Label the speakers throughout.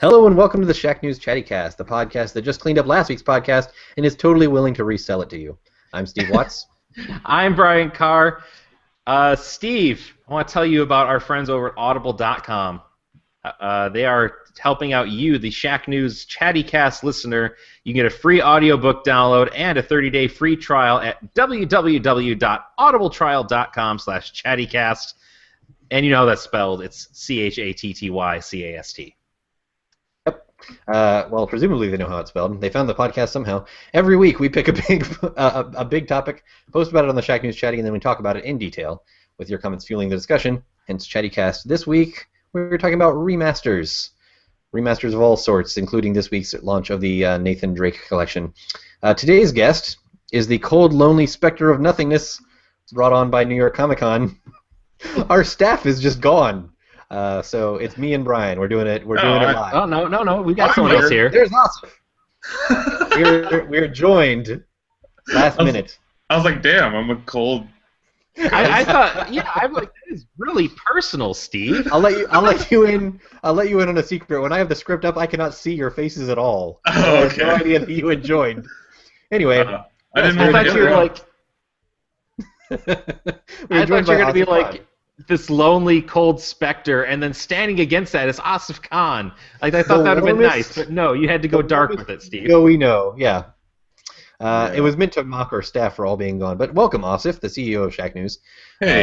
Speaker 1: Hello and welcome to the Shacknews Chattycast, the podcast that just cleaned up last week's podcast and is totally willing to resell it to you. I'm Steve Watts.
Speaker 2: I'm Brian Carr. Steve, I want to tell you about our friends over at Audible.com. They are helping out you, the Shacknews Chattycast listener. You can get a free audiobook download and a 30-day free trial at www.audibletrial.com/chattycast. And you know how that's spelled. It's CHATTYCAST.
Speaker 1: Well, presumably they know how it's spelled. They found the podcast somehow. Every week we pick a big topic, post about it on the Shacknews Chatty, and then we talk about it in detail with your comments fueling the discussion. Hence Chattycast. This week we're talking about remasters. Remasters of all sorts, including this week's launch of the Nathan Drake collection. Today's guest is the cold, lonely specter of nothingness brought on by New York Comic Con. Our staff is just gone. So it's me and Brian. We're doing it. We're doing it live.
Speaker 2: Oh no! We got someone else here.
Speaker 1: There's Asif. we're joined last minute.
Speaker 3: I was like, damn, I'm a cold.
Speaker 2: I thought, I'm like, that is really personal, Steve.
Speaker 1: I'll let you in on a secret. When I have the script up, I cannot see your faces at all.
Speaker 3: Oh,
Speaker 1: I
Speaker 3: okay.
Speaker 1: have no idea that you had joined. Anyway,
Speaker 3: I didn't know
Speaker 2: I thought you were like. I thought you were gonna be like this lonely, cold specter, and then standing against that is Asif Khan. Like I thought that would have been nice, but no, you had to go dark with it, Steve.
Speaker 1: No, we know, yeah. It was meant to mock our staff for all being gone. But welcome, Asif, the CEO of Shacknews,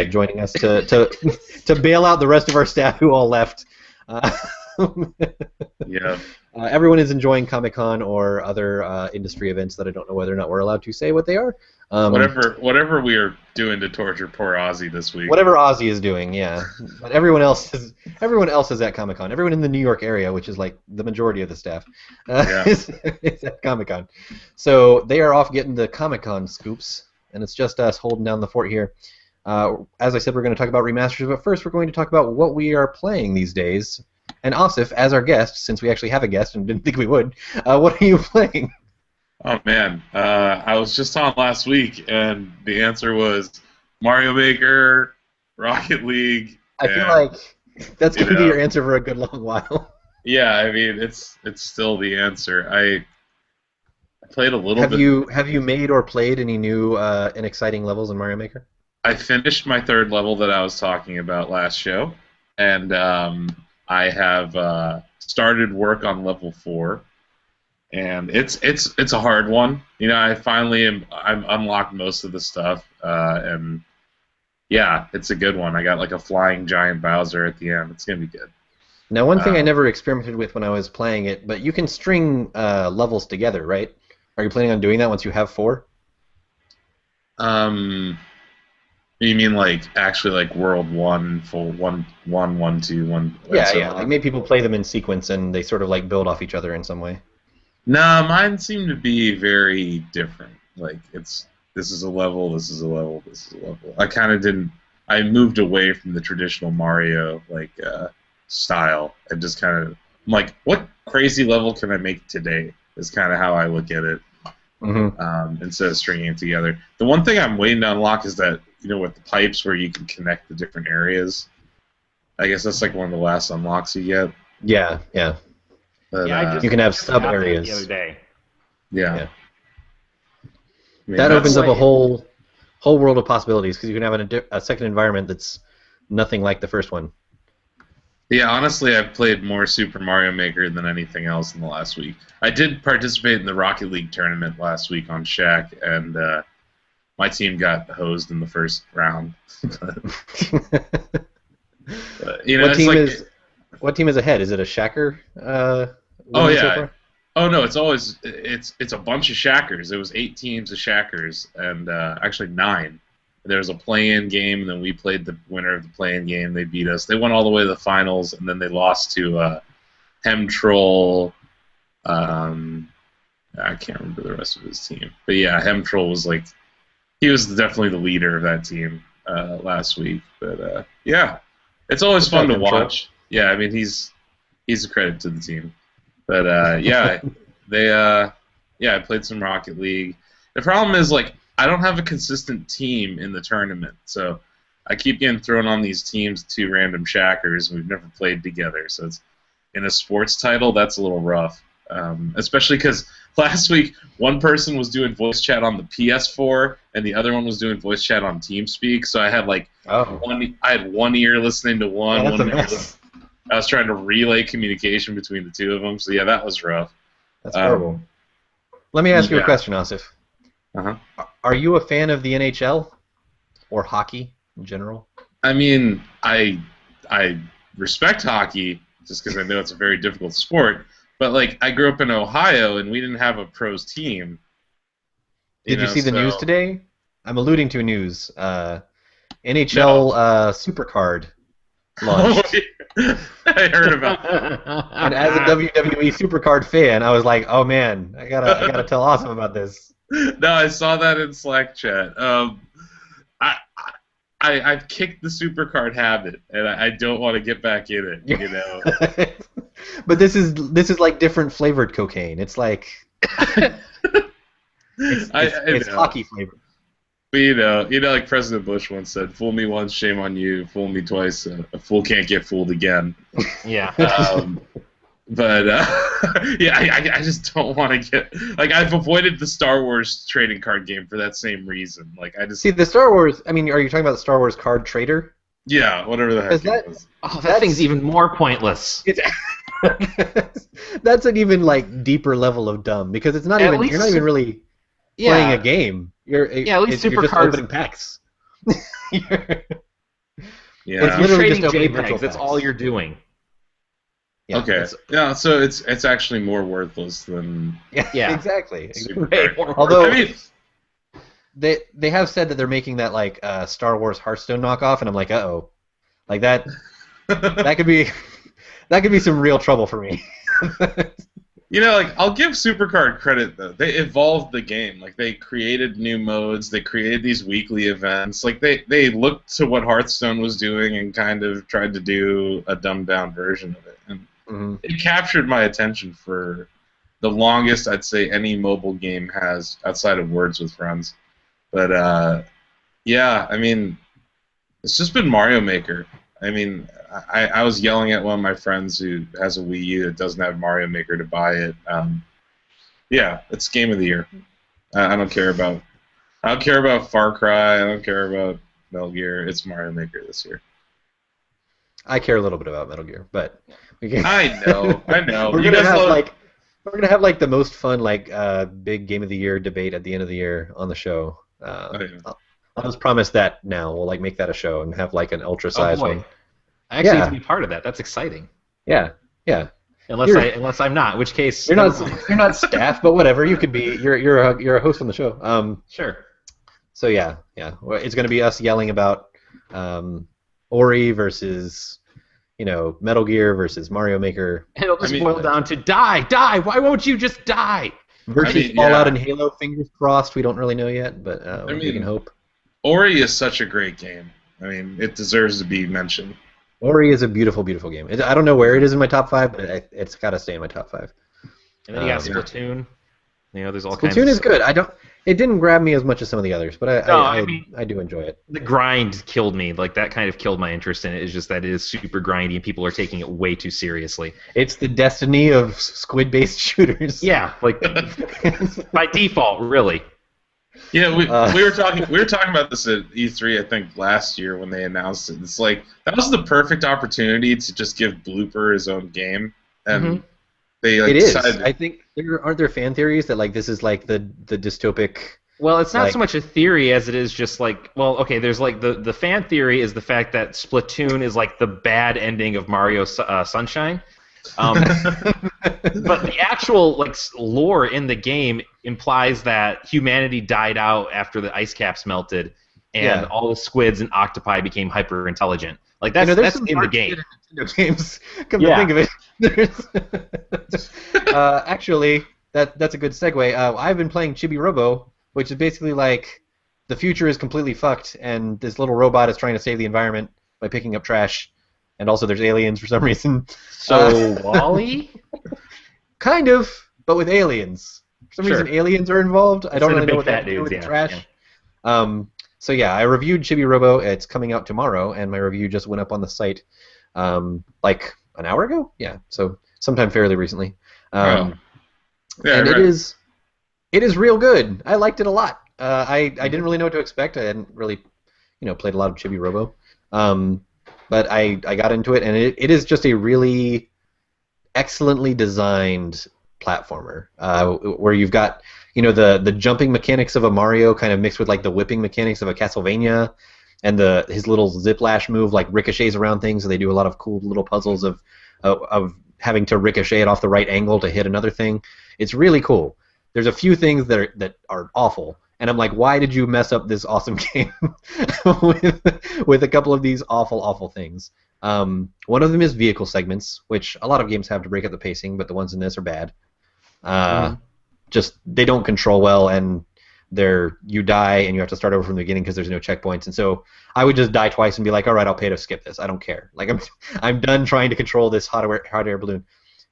Speaker 1: joining us to bail out the rest of our staff who all left.
Speaker 3: Yeah.
Speaker 1: Everyone is enjoying Comic-Con or other industry events that I don't know whether or not we're allowed to say what they are.
Speaker 3: Whatever we are doing to torture poor Ozzy this week.
Speaker 1: Whatever Ozzy is doing, yeah. But everyone else is at Comic-Con. Everyone in the New York area, which is like the majority of the staff, is at Comic-Con. So they are off getting the Comic-Con scoops, and it's just us holding down the fort here. As I said, we're going to talk about remasters, but first we're going to talk about what we are playing these days. And Asif, as our guest, since we actually have a guest and didn't think we would, what are you playing?
Speaker 3: Oh man, I was just on last week, and the answer was Mario Maker, Rocket League.
Speaker 1: I feel like that's going to be your answer for a good long while.
Speaker 3: Yeah, I mean it's still the answer. I played a little bit.
Speaker 1: Have you made or played any new and exciting levels in Mario Maker?
Speaker 3: I finished my third level that I was talking about last show, and I have started work on level 4. And it's a hard one. You know, I've unlocked most of the stuff, and yeah, it's a good one. I got like a flying giant Bowser at the end. It's gonna be good.
Speaker 1: Now, one thing I never experimented with when I was playing it, but you can string levels together, right? Are you planning on doing that once you have 4?
Speaker 3: You mean like actually like World 1, full 1, 1, 2, 1?
Speaker 1: Yeah. Like maybe people play them in sequence and they sort of like build off each other in some way.
Speaker 3: Nah, mine seem to be very different. Like this is a level, this is a level, this is a level. I kind of didn't. I moved away from the traditional Mario style and just kind of. I'm like, what crazy level can I make today? Is kind of how I look at it.
Speaker 1: Mm-hmm.
Speaker 3: Instead of stringing it together. The one thing I'm waiting to unlock is that with the pipes where you can connect the different areas. I guess that's like one of the last unlocks you get.
Speaker 1: Yeah.
Speaker 3: But,
Speaker 1: you can have sub areas.
Speaker 2: The other day.
Speaker 3: Yeah. I mean,
Speaker 1: that opens up a whole world of possibilities because you can have a second environment that's nothing like the first one.
Speaker 3: Yeah, honestly, I've played more Super Mario Maker than anything else in the last week. I did participate in the Rocket League tournament last week on Shack, and my team got hosed in the first round.
Speaker 1: What team is ahead? Is it a Shacker?
Speaker 3: Oh yeah. Oh no, it's a bunch of Shackers. It was 8 teams of Shackers, and actually 9. There was a play-in game, and then we played the winner of the play-in game. They beat us. They went all the way to the finals, and then they lost to Hemtroll. I can't remember the rest of his team, but yeah, Hemtroll was he was definitely the leader of that team last week. But yeah, it's always fun to watch. Yeah, I mean he's a credit to the team. But yeah, I played some Rocket League. The problem is I don't have a consistent team in the tournament, so I keep getting thrown on these teams, 2 random Shackers, and we've never played together. So in a sports title, that's a little rough. Especially because last week one person was doing voice chat on the PS4 and the other one was doing voice chat on TeamSpeak. So I had one ear listening to one.
Speaker 1: Yeah, that's
Speaker 3: one
Speaker 1: a mess.
Speaker 3: I was trying to relay communication between the two of them. So yeah, that was rough.
Speaker 1: That's horrible. Let me ask you a question, Asif.
Speaker 3: Uh-huh.
Speaker 1: Are you a fan of the NHL or hockey in general?
Speaker 3: I mean, I respect hockey just because I know it's a very difficult sport. But like, I grew up in Ohio and we didn't have a pros team.
Speaker 1: Did you see the news today? I'm alluding to news. NHL Supercard launched.
Speaker 3: I heard about that.
Speaker 1: And as a WWE Supercard fan, I was like, oh man, I gotta tell Awesome about this.
Speaker 3: No, I saw that in Slack chat. I've kicked the Supercard habit, and I don't want to get back in it. You know.
Speaker 1: But this is like different flavored cocaine. It's like it's hockey flavored.
Speaker 3: But you know, like President Bush once said, "Fool me once, shame on you. Fool me twice, a fool can't get fooled again."
Speaker 2: Yeah.
Speaker 3: But yeah, I just don't want to get like I've avoided the Star Wars trading card game for that same reason. Like I just
Speaker 1: see the Star Wars. I mean, are you talking about the Star Wars card trader?
Speaker 3: Yeah, whatever the heck it was.
Speaker 2: Oh, that thing's even more pointless.
Speaker 1: That's an even like deeper level of dumb because it's not even you're not even really playing a game. You're
Speaker 2: at least
Speaker 1: you're just opening packs.
Speaker 3: Yeah,
Speaker 1: it's literally
Speaker 2: trading
Speaker 1: just opening
Speaker 2: JPEGs. That's all you're doing.
Speaker 1: Yeah,
Speaker 3: okay. Yeah, so it's actually more worthless than
Speaker 1: exactly.
Speaker 3: Supercard.
Speaker 1: Although
Speaker 3: I mean,
Speaker 1: they have said that they're making that like Star Wars Hearthstone knockoff, and I'm like, uh-oh, like that could be some real trouble for me.
Speaker 3: You know, like I'll give Supercard credit though. They evolved the game. Like they created new modes. They created these weekly events. Like they looked to what Hearthstone was doing and kind of tried to do a dumbed down version of it. And it captured my attention for the longest I'd say any mobile game has outside of Words with Friends. But yeah, I mean, it's just been Mario Maker. I mean, I was yelling at one of my friends who has a Wii U that doesn't have Mario Maker to buy it. Yeah, it's Game of the Year. I don't care about Far Cry. I don't care about Metal Gear. It's Mario Maker this year.
Speaker 1: I care a little bit about Metal Gear, but we can.
Speaker 3: I know.
Speaker 1: We're gonna have like the most fun big Game of the Year debate at the end of the year on the show. I'll just promise that now. We'll like make that a show and have like an ultra-sized one.
Speaker 2: I actually have to be part of that. That's exciting.
Speaker 1: Yeah.
Speaker 2: Unless I'm not, in which case
Speaker 1: you're not staff, but whatever. You could be. You're a host on the show.
Speaker 2: Sure.
Speaker 1: So yeah. It's gonna be us yelling about Ori versus Metal Gear versus Mario Maker.
Speaker 2: And it'll just boil down to die. Why won't you just die?
Speaker 1: Versus Fallout and Halo. Fingers crossed. We don't really know yet, but we can hope.
Speaker 3: Ori is such a great game. I mean, it deserves to be mentioned.
Speaker 1: Ori is a beautiful, beautiful game. I don't know where it is in my top 5, but it's got to stay in my top 5.
Speaker 2: And then you got Splatoon. There's all
Speaker 1: Splatoon
Speaker 2: kinds of...
Speaker 1: is good. It didn't grab me as much as some of the others, but I do enjoy it.
Speaker 2: The grind killed me. Like, that kind of killed my interest in it. It's just that it is super grindy, and people are taking it way too seriously.
Speaker 1: It's the destiny of squid-based shooters.
Speaker 2: Yeah, like, by default, really.
Speaker 3: Yeah, we were talking about this at E3 I think last year when they announced it. It's like that was the perfect opportunity to just give Blooper his own game, and they decided.
Speaker 1: I think aren't there fan theories that like this is like the dystopic.
Speaker 2: Well, it's not so much a theory as it is just like, well, okay, there's like the fan theory is the fact that Splatoon is like the bad ending of Mario Sunshine. But the actual like lore in the game implies that humanity died out after the ice caps melted, and all the squids and octopi became hyper intelligent. Like that's in the game.
Speaker 1: Games, come to think of it. Actually, that's a good segue. I've been playing Chibi Robo, which is basically like the future is completely fucked, and this little robot is trying to save the environment by picking up trash. And also there's aliens for some reason.
Speaker 2: So Wall-E?
Speaker 1: Kind of, but with aliens. For some reason aliens are involved. I don't really know what that do with trash. Yeah. So yeah, I reviewed Chibi Robo. It's coming out tomorrow, and my review just went up on the site like an hour ago. Yeah, so sometime fairly recently.
Speaker 3: Yeah,
Speaker 1: And
Speaker 3: right.
Speaker 1: it is real good. I liked it a lot. I didn't really know what to expect. I hadn't really, played a lot of Chibi Robo. But I got into it, and it is just a really excellently designed platformer where you've got the jumping mechanics of a Mario kind of mixed with like the whipping mechanics of a Castlevania, and his little ziplash move like ricochets around things. So they do a lot of cool little puzzles of having to ricochet it off the right angle to hit another thing. It's really cool. There's a few things that are awful, and I'm like, why did you mess up this awesome game with a couple of these awful things? One of them is vehicle segments, which a lot of games have to break up the pacing, but the ones in this are bad. Just they don't control well, and you die and you have to start over from the beginning because there's no checkpoints. And so I would just die twice and be like, all right, I'll pay to skip this. I don't care. Like I'm done trying to control this hot air balloon.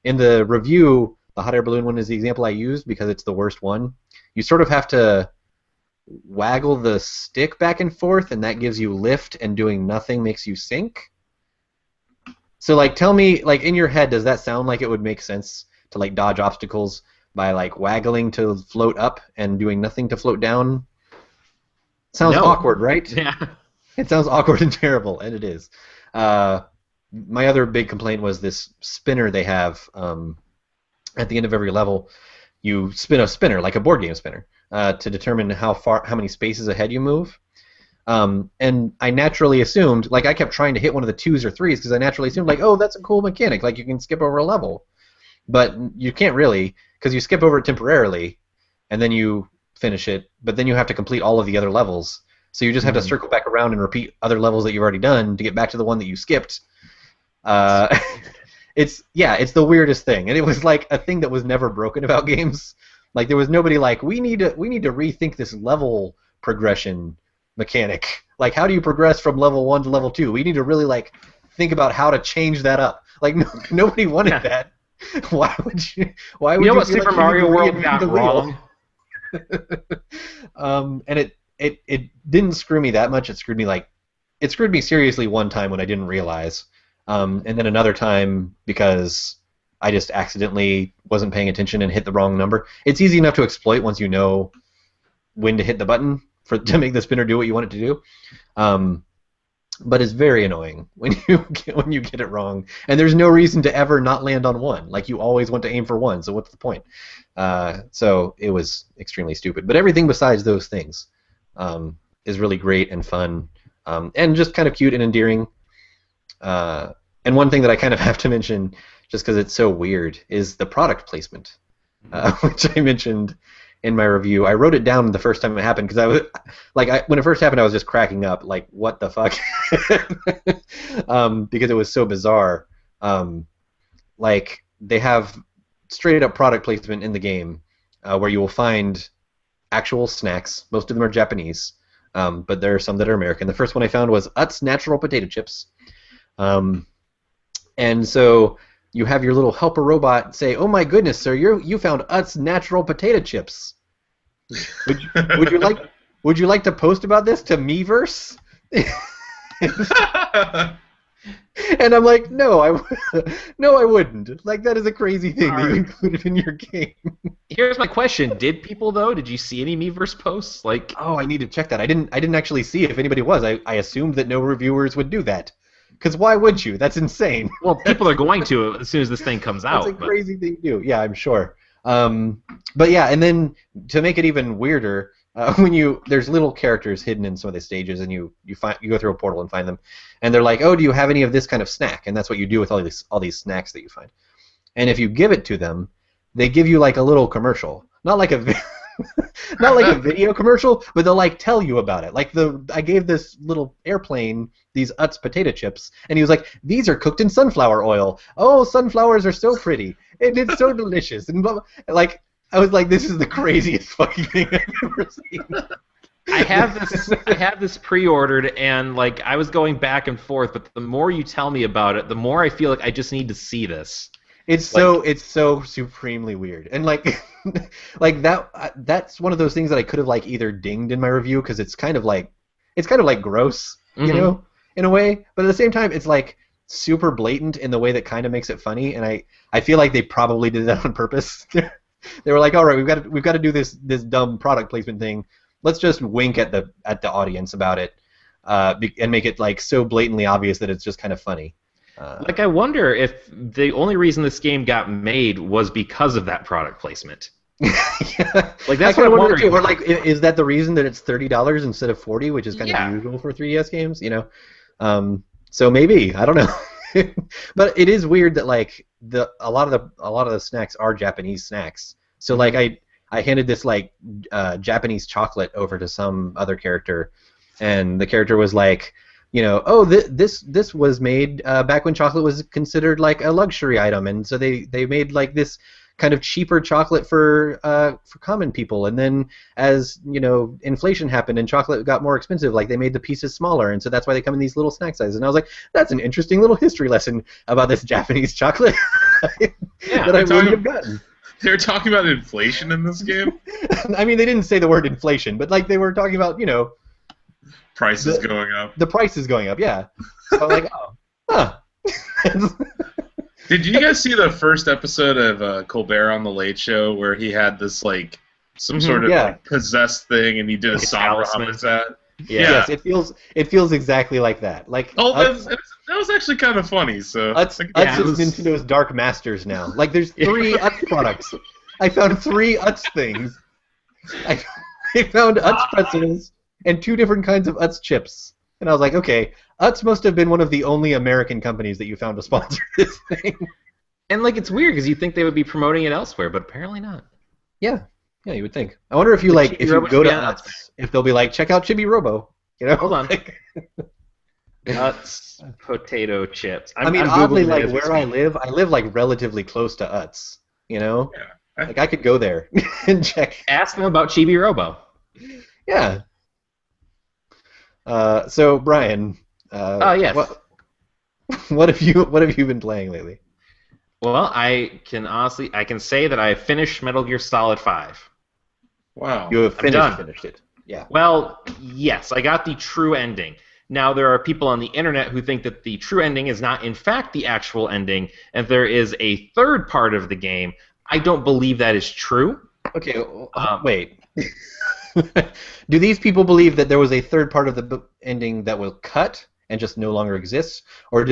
Speaker 1: In the review, the hot air balloon one is the example I used because it's the worst one. You sort of have to waggle the stick back and forth, and that gives you lift, and doing nothing makes you sink. So, like, tell me, like, in your head, does that sound like it would make sense to, like, dodge obstacles by, like, waggling to float up and doing nothing to float down? Sounds awkward, right?
Speaker 2: Yeah.
Speaker 1: It sounds awkward and terrible, and it is. My other big complaint was this spinner they have at the end of every level. You spin a spinner, like a board game spinner, to determine how many spaces ahead you move. And I naturally assumed, like, I kept trying to hit one of the 2s or 3s because I naturally assumed, like, oh, that's a cool mechanic, like you can skip over a level. But you can't really, because you skip over it temporarily, and then you finish it, but then you have to complete all of the other levels. So you just have to circle back around and repeat other levels that you've already done to get back to the one that you skipped. It's the weirdest thing, and it was like a thing that was never broken about games. Like there was nobody like we need to rethink this level progression mechanic. Like how do you progress from level 1 to level 2? We need to really like think about how to change that up. Like nobody wanted that. Why would you? Why would
Speaker 2: you know
Speaker 1: you
Speaker 2: what Super Mario World got wrong?
Speaker 1: And it didn't screw me that much. It screwed me seriously one time when I didn't realize, and then another time because I just accidentally wasn't paying attention and hit the wrong number. It's easy enough to exploit once you know when to hit the button to make the spinner do what you want it to do. But it's very annoying when you get it wrong, and there's no reason to ever not land on 1. Like you always want to aim for 1, so what's the point? So it was extremely stupid. But everything besides those things is really great and fun, and just kind of cute and endearing. And one thing that I kind of have to mention, just because it's so weird, is the product placement, which I mentioned in my review. I wrote it down the first time it happened because I was when it first happened, I was just cracking up, like, what the fuck, because it was so bizarre. Like they have straight up product placement in the game, where you will find actual snacks. Most of them are Japanese, but there are some that are American. The first one I found was Utz Natural Potato Chips, and so you have your little helper robot say, "Oh my goodness, sir, you found Utz Natural Potato Chips. Would you like to post about this to Miiverse?" And I'm like, no, I wouldn't. Like that is a crazy thing that you included in your game.
Speaker 2: Here's my question: did people though? Did you see any Miiverse posts? Like,
Speaker 1: oh, I need to check that. I didn't actually see if anybody was. I assumed that no reviewers would do that. Because why would you? That's insane.
Speaker 2: Well, people are going to as soon as this thing comes out.
Speaker 1: That's a crazy thing to do. Yeah, I'm sure. But yeah, and then to make it even weirder, there's little characters hidden in some of the stages, and you go through a portal and find them, and they're like, "Oh, do you have any of this kind of snack?" And that's what you do with all these snacks that you find. And if you give it to them, they give you like a little commercial, not like a not like a video commercial, but they'll like tell you about it. Like I gave this little airplane these Utz potato chips, and he was like, "These are cooked in sunflower oil. Oh, sunflowers are so pretty, and it's so delicious." And blah, blah. Like I was like, "This is the craziest fucking thing I've ever seen."
Speaker 2: I have this pre-ordered, and like I was going back and forth, but the more you tell me about it, the more I feel like I just need to see this.
Speaker 1: It's so supremely weird, and like like that's one of those things that I could have like either dinged in my review because it's kind of like gross, you know, in a way, but at the same time it's like super blatant in the way that kind of makes it funny, and I feel like they probably did that on purpose. They were like, all right, we've got to do this dumb product placement thing. Let's just wink at the audience about it, and make it like so blatantly obvious that it's just kind of funny.
Speaker 2: Like, I wonder if the only reason this game got made was because of that product placement.
Speaker 1: Yeah.
Speaker 2: Like, that's what I'm wondering.
Speaker 1: Or like, is that the reason that it's $30 instead of $40, which is kind of unusual for 3DS games? You know, so maybe, I don't know. But it is weird that like a lot of the snacks are Japanese snacks. So like I handed this like Japanese chocolate over to some other character, and the character was like, you know, oh, this was made back when chocolate was considered like a luxury item, and so they made like this kind of cheaper chocolate for common people, and then as you know, inflation happened and chocolate got more expensive, like they made the pieces smaller, and so that's why they come in these little snack sizes. And I was like, that's an interesting little history lesson about this Japanese chocolate that I wouldn't have gotten.
Speaker 3: They're talking about inflation in this game?
Speaker 1: I mean, they didn't say the word inflation, but like they were talking about, you know,
Speaker 3: prices going up.
Speaker 1: The price is going up, yeah. So I'm like, oh, huh.
Speaker 3: Did you guys see the first episode of Colbert on the Late Show where he had this like some sort of like, possessed thing and he did a song on that?
Speaker 1: Yeah. Yes, it feels exactly like that. Like
Speaker 3: that was actually kind of funny. So
Speaker 1: Utz is Nintendo's Dark Masters now. Like there's 3 Utz products. I found 3 Utz things. I found Utz pretzels and 2 different kinds of Utz chips. And I was like, okay, Utz must have been one of the only American companies that you found to sponsor this thing.
Speaker 2: And like it's weird because you think they would be promoting it elsewhere, but apparently not.
Speaker 1: Yeah, you would think. I wonder if you go to Utz, if they'll be like, check out Chibi Robo. You know,
Speaker 2: hold on. Utz potato chips.
Speaker 1: I mean, oddly, like where I live like relatively close to Utz. You know, like I could go there and check.
Speaker 2: Ask them about Chibi Robo.
Speaker 1: Yeah. So Brian.
Speaker 2: Yes.
Speaker 1: What have you been playing lately?
Speaker 2: Well, I can say that I finished Metal Gear Solid 5.
Speaker 3: Wow.
Speaker 1: You have finished it. Yeah.
Speaker 2: Well, yes, I got the true ending. Now, there are people on the internet who think that the true ending is not, in fact, the actual ending, and there is a third part of the game. I don't believe that is true.
Speaker 1: Okay, wait. Do these people believe that there was a third part of the ending that will cut and just no longer exists, or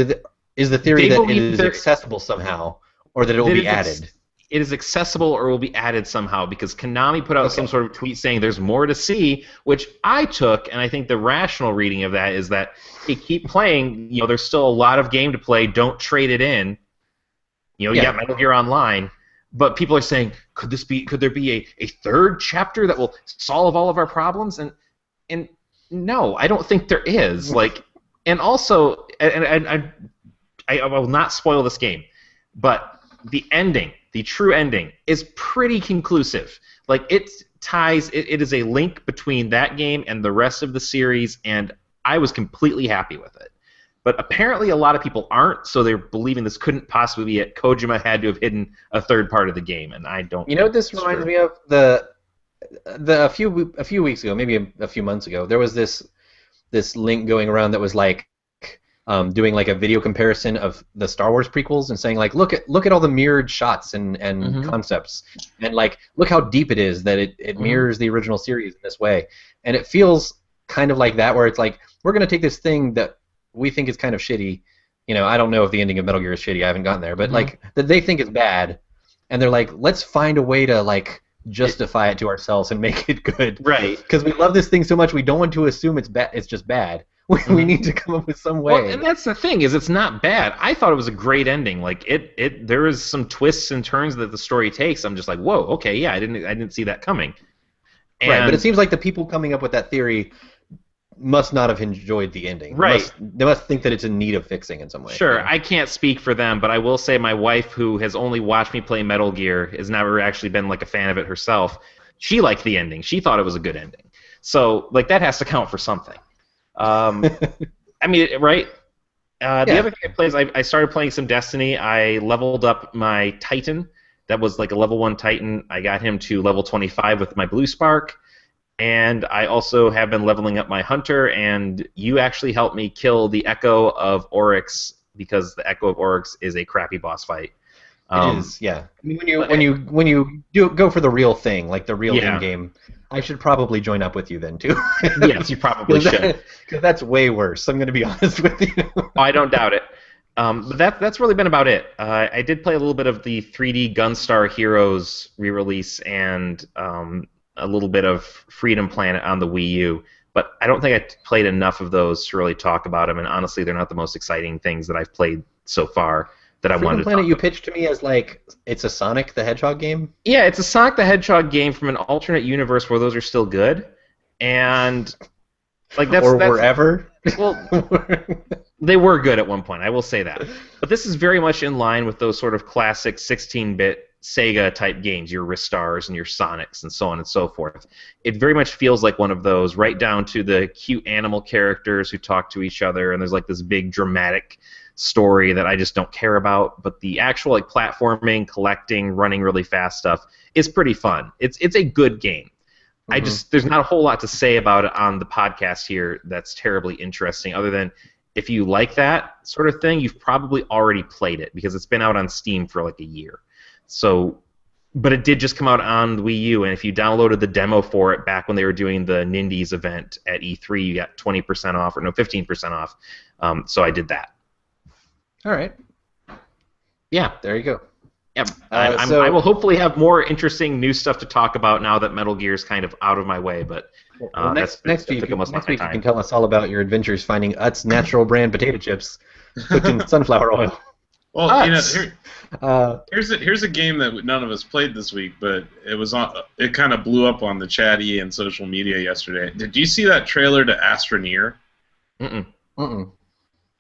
Speaker 1: is the theory that it is accessible somehow, or that it will be added?
Speaker 2: It is accessible or will be added somehow, because Konami put out some sort of tweet saying there's more to see, which I took, and I think the rational reading of that is that hey, keep playing. You know, there's still a lot of game to play. Don't trade it in. You know, you got Metal Gear Online. But people are saying, could there be a third chapter that will solve all of our problems? And no, I don't think there is. Like, and also, I will not spoil this game, but the ending, the true ending, is pretty conclusive. Like it is a link between that game and the rest of the series, and I was completely happy with it. But apparently a lot of people aren't, so they're believing this couldn't possibly be it. Kojima had to have hidden a third part of the game, and I don't.
Speaker 1: You know what this reminds me of? A few weeks ago, maybe a few months ago, there was this link going around that was like doing like a video comparison of the Star Wars prequels and saying like, look at all the mirrored shots and concepts, and like look how deep it is that it mirrors the original series in this way, and it feels kind of like that, where it's like we're gonna take this thing that we think is kind of shitty. You know, I don't know if the ending of Metal Gear is shitty. I haven't gotten there, but like that they think is bad, and they're like, let's find a way to like justify it to ourselves and make it good.
Speaker 2: Right.
Speaker 1: Because we love this thing so much, we don't want to assume it's bad. It's just bad. We need to come up with some way.
Speaker 2: Well, and that's the thing, is it's not bad. I thought it was a great ending. Like there is some twists and turns that the story takes. I'm just like, whoa, okay, yeah, I didn't see that coming. And
Speaker 1: right, but it seems like the people coming up with that theory must not have enjoyed the ending.
Speaker 2: Right.
Speaker 1: They must think that it's in need of fixing in some way.
Speaker 2: Sure, I can't speak for them, but I will say my wife, who has only watched me play Metal Gear, has never actually been like a fan of it herself. She liked the ending. She thought it was a good ending. So like that has to count for something. I mean, right? The other thing I played is I started playing some Destiny. I leveled up my Titan. That was like a level 1 Titan. I got him to level 25 with my Blue Spark. And I also have been leveling up my Hunter, and you actually helped me kill the Echo of Oryx because the Echo of Oryx is a crappy boss fight.
Speaker 1: It is, yeah. I mean, when you do go for the real thing, like the real
Speaker 2: Yeah.
Speaker 1: in-game, I should probably join up with you then too.
Speaker 2: Yes, you probably should.
Speaker 1: Because that's way worse. I'm going to be honest with you.
Speaker 2: Oh, I don't doubt it. But that's really been about it. I did play a little bit of the 3D Gunstar Heroes re-release and a little bit of Freedom Planet on the Wii U, but I don't think I played enough of those to really talk about them, and honestly, they're not the most exciting things that I've played so far that I wanted to
Speaker 1: Freedom Planet
Speaker 2: talk
Speaker 1: you
Speaker 2: about.
Speaker 1: pitched to me as like, it's a Sonic the Hedgehog game?
Speaker 2: Yeah, it's a Sonic the Hedgehog game from an alternate universe where those are still good, and like that's
Speaker 1: wherever?
Speaker 2: Well, they were good at one point, I will say that. But this is very much in line with those sort of classic 16-bit Sega-type games, your Ristars and your Sonics and so on and so forth. It very much feels like one of those, right down to the cute animal characters who talk to each other, and there's like this big dramatic story that I just don't care about. But the actual like platforming, collecting, running really fast stuff is pretty fun. It's a good game. There's not a whole lot to say about it on the podcast here that's terribly interesting, other than if you like that sort of thing, you've probably already played it because it's been out on Steam for like a year. So, but it did just come out on the Wii U, and if you downloaded the demo for it back when they were doing the Nindies event at E3, you got 20% off, or no, 15% off. So I did that.
Speaker 1: All right.
Speaker 2: Yeah.
Speaker 1: There you go.
Speaker 2: Yeah, I will hopefully have more interesting new stuff to talk about now that Metal Gear is kind of out of my way. But
Speaker 1: next week you can tell us all about your adventures finding Utz natural brand potato chips cooked in sunflower oil.
Speaker 3: Well,
Speaker 1: Utz.
Speaker 3: Here's a game that none of us played this week, but it kind of blew up on the Chatty and social media yesterday. Did you see that trailer to Astroneer?
Speaker 1: Mm-mm.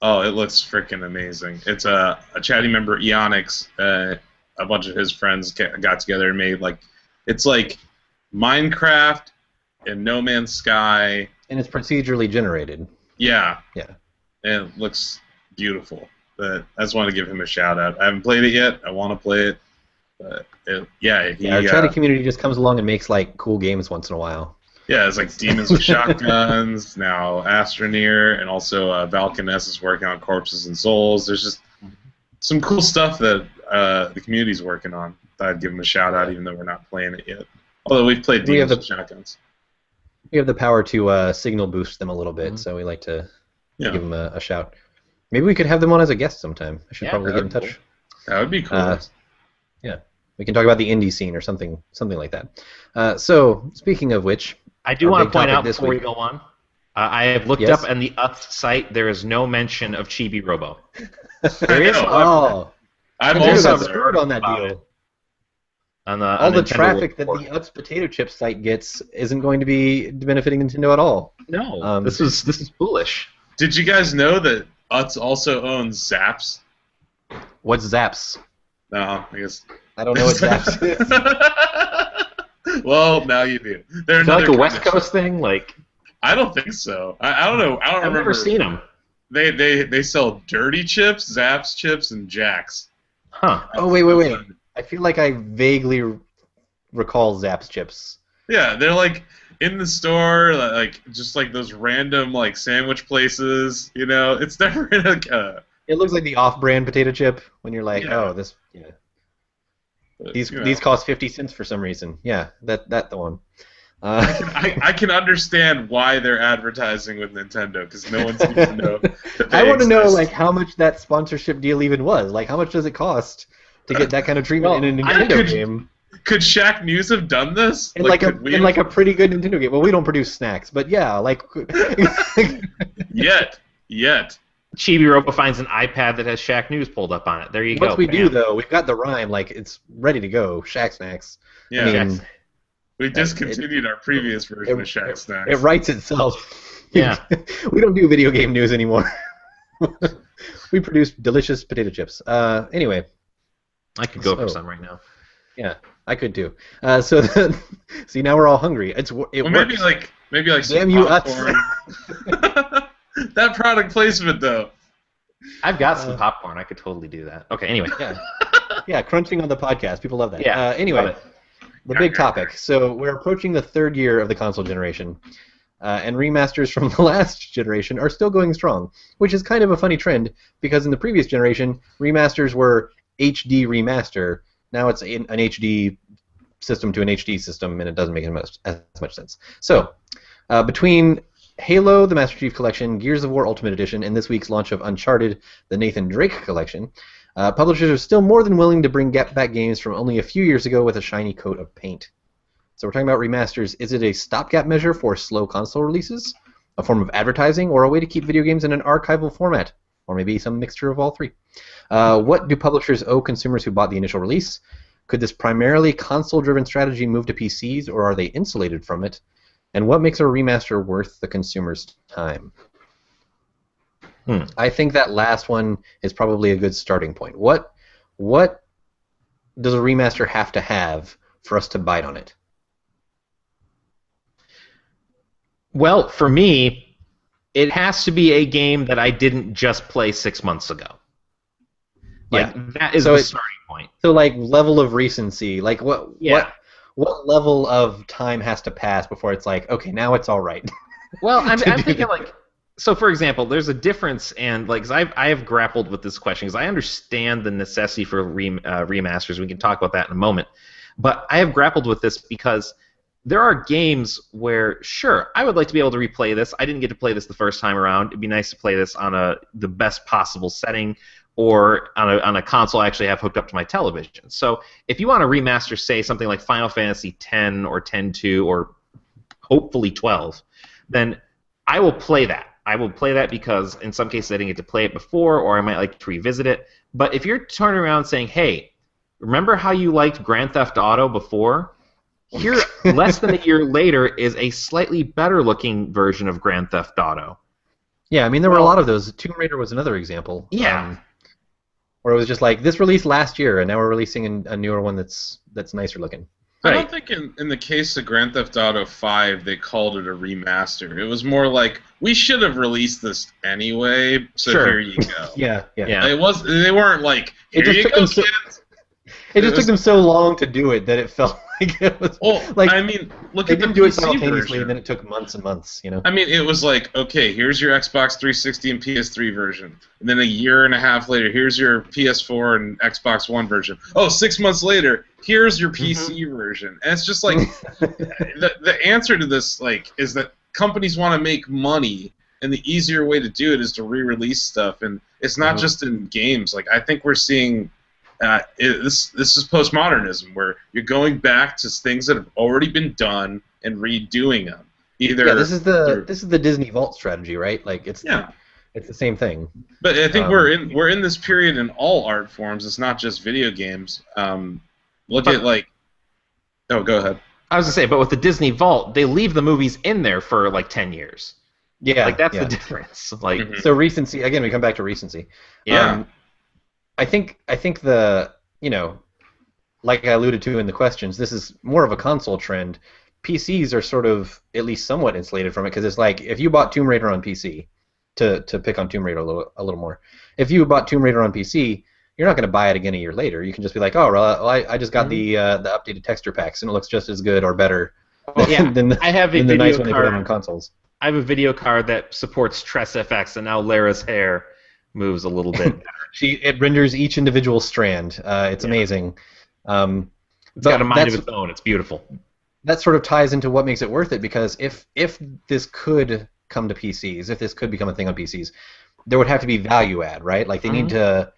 Speaker 3: Oh, it looks freaking amazing. It's a Chatty member, Eonix, a bunch of his friends got together and made it's like Minecraft and No Man's Sky.
Speaker 1: And it's procedurally generated.
Speaker 3: Yeah.
Speaker 1: Yeah.
Speaker 3: And it looks beautiful. But I just want to give him a shout out. I haven't played it yet. I want to play it. But
Speaker 1: our Chatty community just comes along and makes like cool games once in a while.
Speaker 3: Yeah, it's like Demons with Shotguns, now Astroneer, and also Valkiness is working on Corpses and Souls. There's just some cool stuff that the community's working on. Thought I'd give them a shout out, even though we're not playing it yet. Although we've played Demons with Shotguns.
Speaker 1: We have the power to signal boost them a little bit, so we like to give them a shout. Maybe we could have them on as a guest sometime. I should probably get in touch.
Speaker 3: That would be cool.
Speaker 1: Yeah, we can talk about the indie scene or something like that. So, speaking of which,
Speaker 2: I do want to point out before we go on, I have looked up on the UTH site. There is no mention of Chibi Robo.
Speaker 1: There is.
Speaker 3: I'm
Speaker 1: also screwed on that deal.
Speaker 2: All
Speaker 1: the traffic that the UTH potato chip site gets isn't going to be benefiting Nintendo at all.
Speaker 2: No, this is foolish.
Speaker 3: Did you guys know that UTH also owns Zaps?
Speaker 1: What's Zaps?
Speaker 3: No, I guess
Speaker 1: I don't know what Zaps is.
Speaker 3: Well, now you do.
Speaker 2: They're like a West Coast thing, like.
Speaker 3: I don't think so. I don't know.
Speaker 2: I've never seen them.
Speaker 3: They sell dirty chips, Zaps chips, and Jacks.
Speaker 2: Huh.
Speaker 1: Oh wait. I feel like I vaguely recall Zaps chips.
Speaker 3: Yeah, they're like in the store, like just like those random like sandwich places. You know, it's never in a.
Speaker 1: It looks like the off-brand potato chip when you're like, oh, this. Yeah. But, these cost 50 cents for some reason. Yeah, that the one.
Speaker 3: I can understand why they're advertising with Nintendo because no one seems to know.
Speaker 1: I want to know like how much that sponsorship deal even was. Like how much does it cost to get that kind of treatment in a Nintendo game?
Speaker 3: Could Shacknews have done this?
Speaker 1: In like a pretty good Nintendo game. Well, we don't produce snacks, but yeah, like.
Speaker 3: Yet.
Speaker 2: Chibi Robo finds an iPad that has Shacknews pulled up on it. There you go.
Speaker 1: Once we do, though, we've got the rhyme. Like, it's ready to go. Shack Snacks.
Speaker 3: Yeah.
Speaker 1: I mean,
Speaker 3: we discontinued our previous version of Shack Snacks.
Speaker 1: It writes itself.
Speaker 2: Yeah.
Speaker 1: We don't do video game news anymore. We produce delicious potato chips. Anyway.
Speaker 2: I could go for some right now.
Speaker 1: Yeah, I could too. See, now we're all hungry.
Speaker 3: Maybe like
Speaker 1: damn you,
Speaker 3: popcorn. That product placement, though.
Speaker 2: I've got some popcorn. I could totally do that. Okay, anyway.
Speaker 1: Yeah, crunching on the podcast. People love that.
Speaker 2: Yeah.
Speaker 1: Anyway, the big topic. So we're approaching the third year of the console generation. and remasters from the last generation are still going strong, which is kind of a funny trend because in the previous generation, remasters were HD remaster. Now it's an HD system to an HD system, and it doesn't make as much sense. So, between Halo, the Master Chief Collection, Gears of War Ultimate Edition, and this week's launch of Uncharted, the Nathan Drake Collection, publishers are still more than willing to bring back games from only a few years ago with a shiny coat of paint. So we're talking about remasters. Is it a stopgap measure for slow console releases, a form of advertising, or a way to keep video games in an archival format? Or maybe some mixture of all three. What do publishers owe consumers who bought the initial release? Could this primarily console-driven strategy move to PCs, or are they insulated from it? And what makes a remaster worth the consumer's time? I think that last one is probably a good starting point. What does a remaster have to have for us to bite on it?
Speaker 2: Well, for me, it has to be a game that I didn't just play 6 months ago. That is the starting point. So,
Speaker 1: level of recency, what level of time has to pass before it's like, okay, now it's all right?
Speaker 2: Well, I'm thinking so for example, there's a difference, and cause I have grappled with this question because I understand the necessity for remasters. We can talk about that in a moment, but I have grappled with this because there are games where, sure, I would like to be able to replay this. I didn't get to play this the first time around. It'd be nice to play this on the best possible setting, or on a console I actually have hooked up to my television. So if you want to remaster, say, something like Final Fantasy X or X-2 or hopefully 12, then I will play that. I will play that because in some cases I didn't get to play it before, or I might like to revisit it. But if you're turning around saying, hey, remember how you liked Grand Theft Auto before? Here, less than a year later, is a slightly better-looking version of Grand Theft Auto.
Speaker 1: Yeah, I mean, there were a lot of those. Tomb Raider was another example.
Speaker 2: Yeah.
Speaker 1: Where it was just like, this released last year, and now we're releasing a newer one that's nicer looking.
Speaker 3: Right. I don't think in the case of Grand Theft Auto 5, they called it a remaster. It was more like, we should have released this anyway, so here you go.
Speaker 1: Yeah.
Speaker 3: They weren't like, here you go, kids.
Speaker 1: It just took them so long to do it that it felt like it was.
Speaker 3: Well, I mean, look at the
Speaker 1: didn't do it
Speaker 3: PC
Speaker 1: simultaneously,
Speaker 3: version.
Speaker 1: and then it took months and months.
Speaker 3: I mean, it was like, okay, here's your Xbox 360 and PS3 version, and then a year and a half later, here's your PS4 and Xbox One version. Oh, 6 months later, here's your PC version, and it's just like the answer to this, is that companies want to make money, and the easier way to do it is to re-release stuff, and it's not just in games. I think we're seeing. This is postmodernism, where you're going back to things that have already been done and redoing them.
Speaker 1: This is the Disney Vault strategy, right? It's the same thing.
Speaker 3: But I think we're in this period in all art forms. It's not just video games. Oh, go ahead.
Speaker 2: I was gonna say, but with the Disney Vault, they leave the movies in there for 10 years.
Speaker 1: Yeah,
Speaker 2: that's the difference.
Speaker 1: So recency again. We come back to recency.
Speaker 3: Yeah.
Speaker 1: I think the, like I alluded to in the questions, this is more of a console trend. PCs are sort of at least somewhat insulated from it, because it's like, if you bought Tomb Raider on PC, to pick on Tomb Raider a little more, if you bought Tomb Raider on PC, you're not going to buy it again a year later. You can just be like, oh, well, I just got the updated texture packs, and it looks just as good or better than the nice one they put on consoles.
Speaker 2: I have a video card that supports TressFX, and now Lara's hair moves a little bit better.
Speaker 1: It renders each individual strand. It's amazing.
Speaker 2: It's got a mind of its own. It's beautiful.
Speaker 1: That sort of ties into what makes it worth it, because if this could come to PCs, if this could become a thing on PCs, there would have to be value add, right? They need to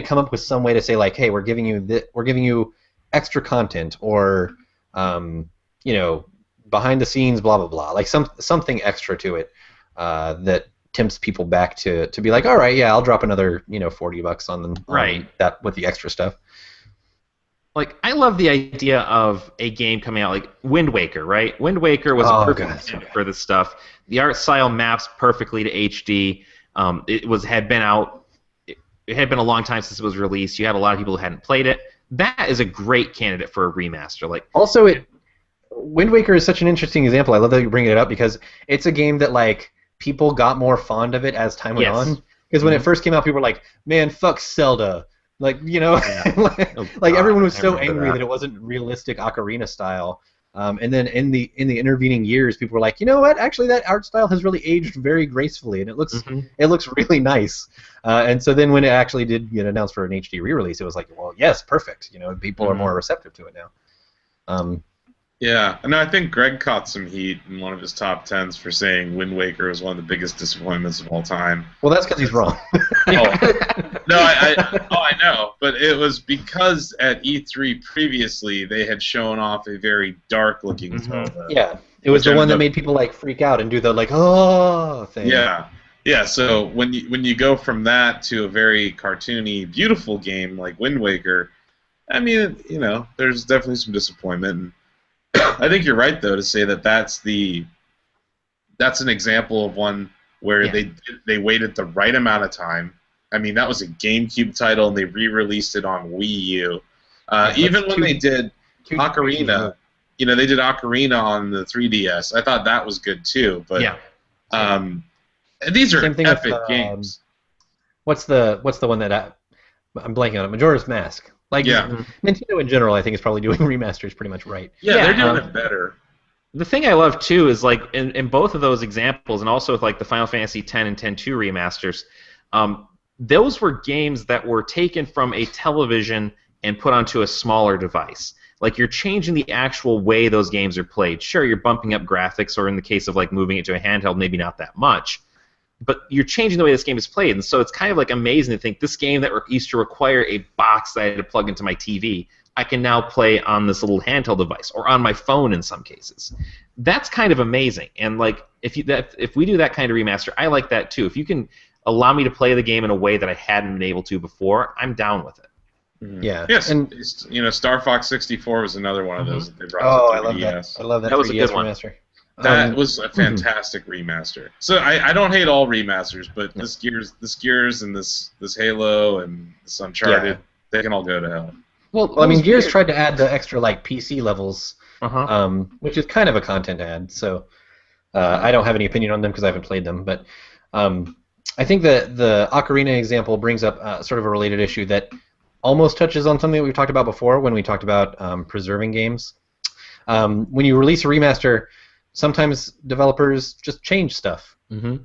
Speaker 1: come up with some way to say, hey, we're giving you extra content, or behind the scenes, blah blah blah, something extra to it that tempts people back to be like, all right, yeah, I'll drop another $40 on them, that with the extra stuff.
Speaker 2: I love the idea of a game coming out like Wind Waker, right? Wind Waker was a perfect fit for this stuff. The art style maps perfectly to HD. It had been out. It had been a long time since it was released. You had a lot of people who hadn't played it. That is a great candidate for a remaster.
Speaker 1: Wind Waker is such an interesting example. I love that you bring it up, because it's a game that people got more fond of it as time went on. Because when it first came out, people were like, man, fuck Zelda. Everyone was so angry that it wasn't realistic Ocarina style. And then in the intervening years, people were like, you know what? Actually, that art style has really aged very gracefully, and it looks really nice. And so then when it actually did get announced for an HD re-release, it was like, well, yes, perfect. People are more receptive to it now.
Speaker 3: Yeah, no, I think Greg caught some heat in one of his top 10s for saying Wind Waker was one of the biggest disappointments of all time.
Speaker 1: Well, that's because he's wrong.
Speaker 3: No, I know, but it was because at E3 previously they had shown off a very dark-looking Zelda.
Speaker 1: Yeah, it was the one that made people like freak out and do the like oh thing.
Speaker 3: Yeah. So when you go from that to a very cartoony, beautiful game like Wind Waker, I mean, there's definitely some disappointment. And I think you're right though to say that that's an example of one where they waited the right amount of time. I mean, that was a GameCube title, and they re-released it on Wii U. Even when they did Ocarina, they did Ocarina on the 3DS. I thought that was good too. But these are epic games.
Speaker 1: What's the one that I'm blanking on it? Majora's Mask. Nintendo in general, I think, is probably doing remasters pretty much right.
Speaker 3: Yeah, they're doing it better.
Speaker 2: The thing I love too is like in both of those examples, and also with like the Final Fantasy X and X-2 remasters. Those were games that were taken from a television and put onto a smaller device. Like, you're changing the actual way those games are played. Sure, you're bumping up graphics, or in the case of like moving it to a handheld, maybe not that much. But you're changing the way this game is played, and so it's kind of like amazing to think this game that used to require a box that I had to plug into my TV, I can now play on this little handheld device, or on my phone in some cases. That's kind of amazing. And like, if we do that kind of remaster, I like that too. If you can allow me to play the game in a way that I hadn't been able to before, I'm down with it.
Speaker 1: Yeah.
Speaker 3: Yes. And Star Fox 64 was another one of those that they brought to 3DS.
Speaker 1: I love that. I love that.
Speaker 2: That was a good one.
Speaker 1: Remaster.
Speaker 3: That was a fantastic remaster. So I don't hate all remasters, but this Gears and this Halo and this Uncharted, they can all go to hell.
Speaker 1: Well, I mean, Gears tried to add the extra like PC levels, which is kind of a content ad. So I don't have any opinion on them because I haven't played them, but. I think that the Ocarina example brings up sort of a related issue that almost touches on something that we've talked about before when we talked about preserving games. When you release a remaster, sometimes developers just change stuff. That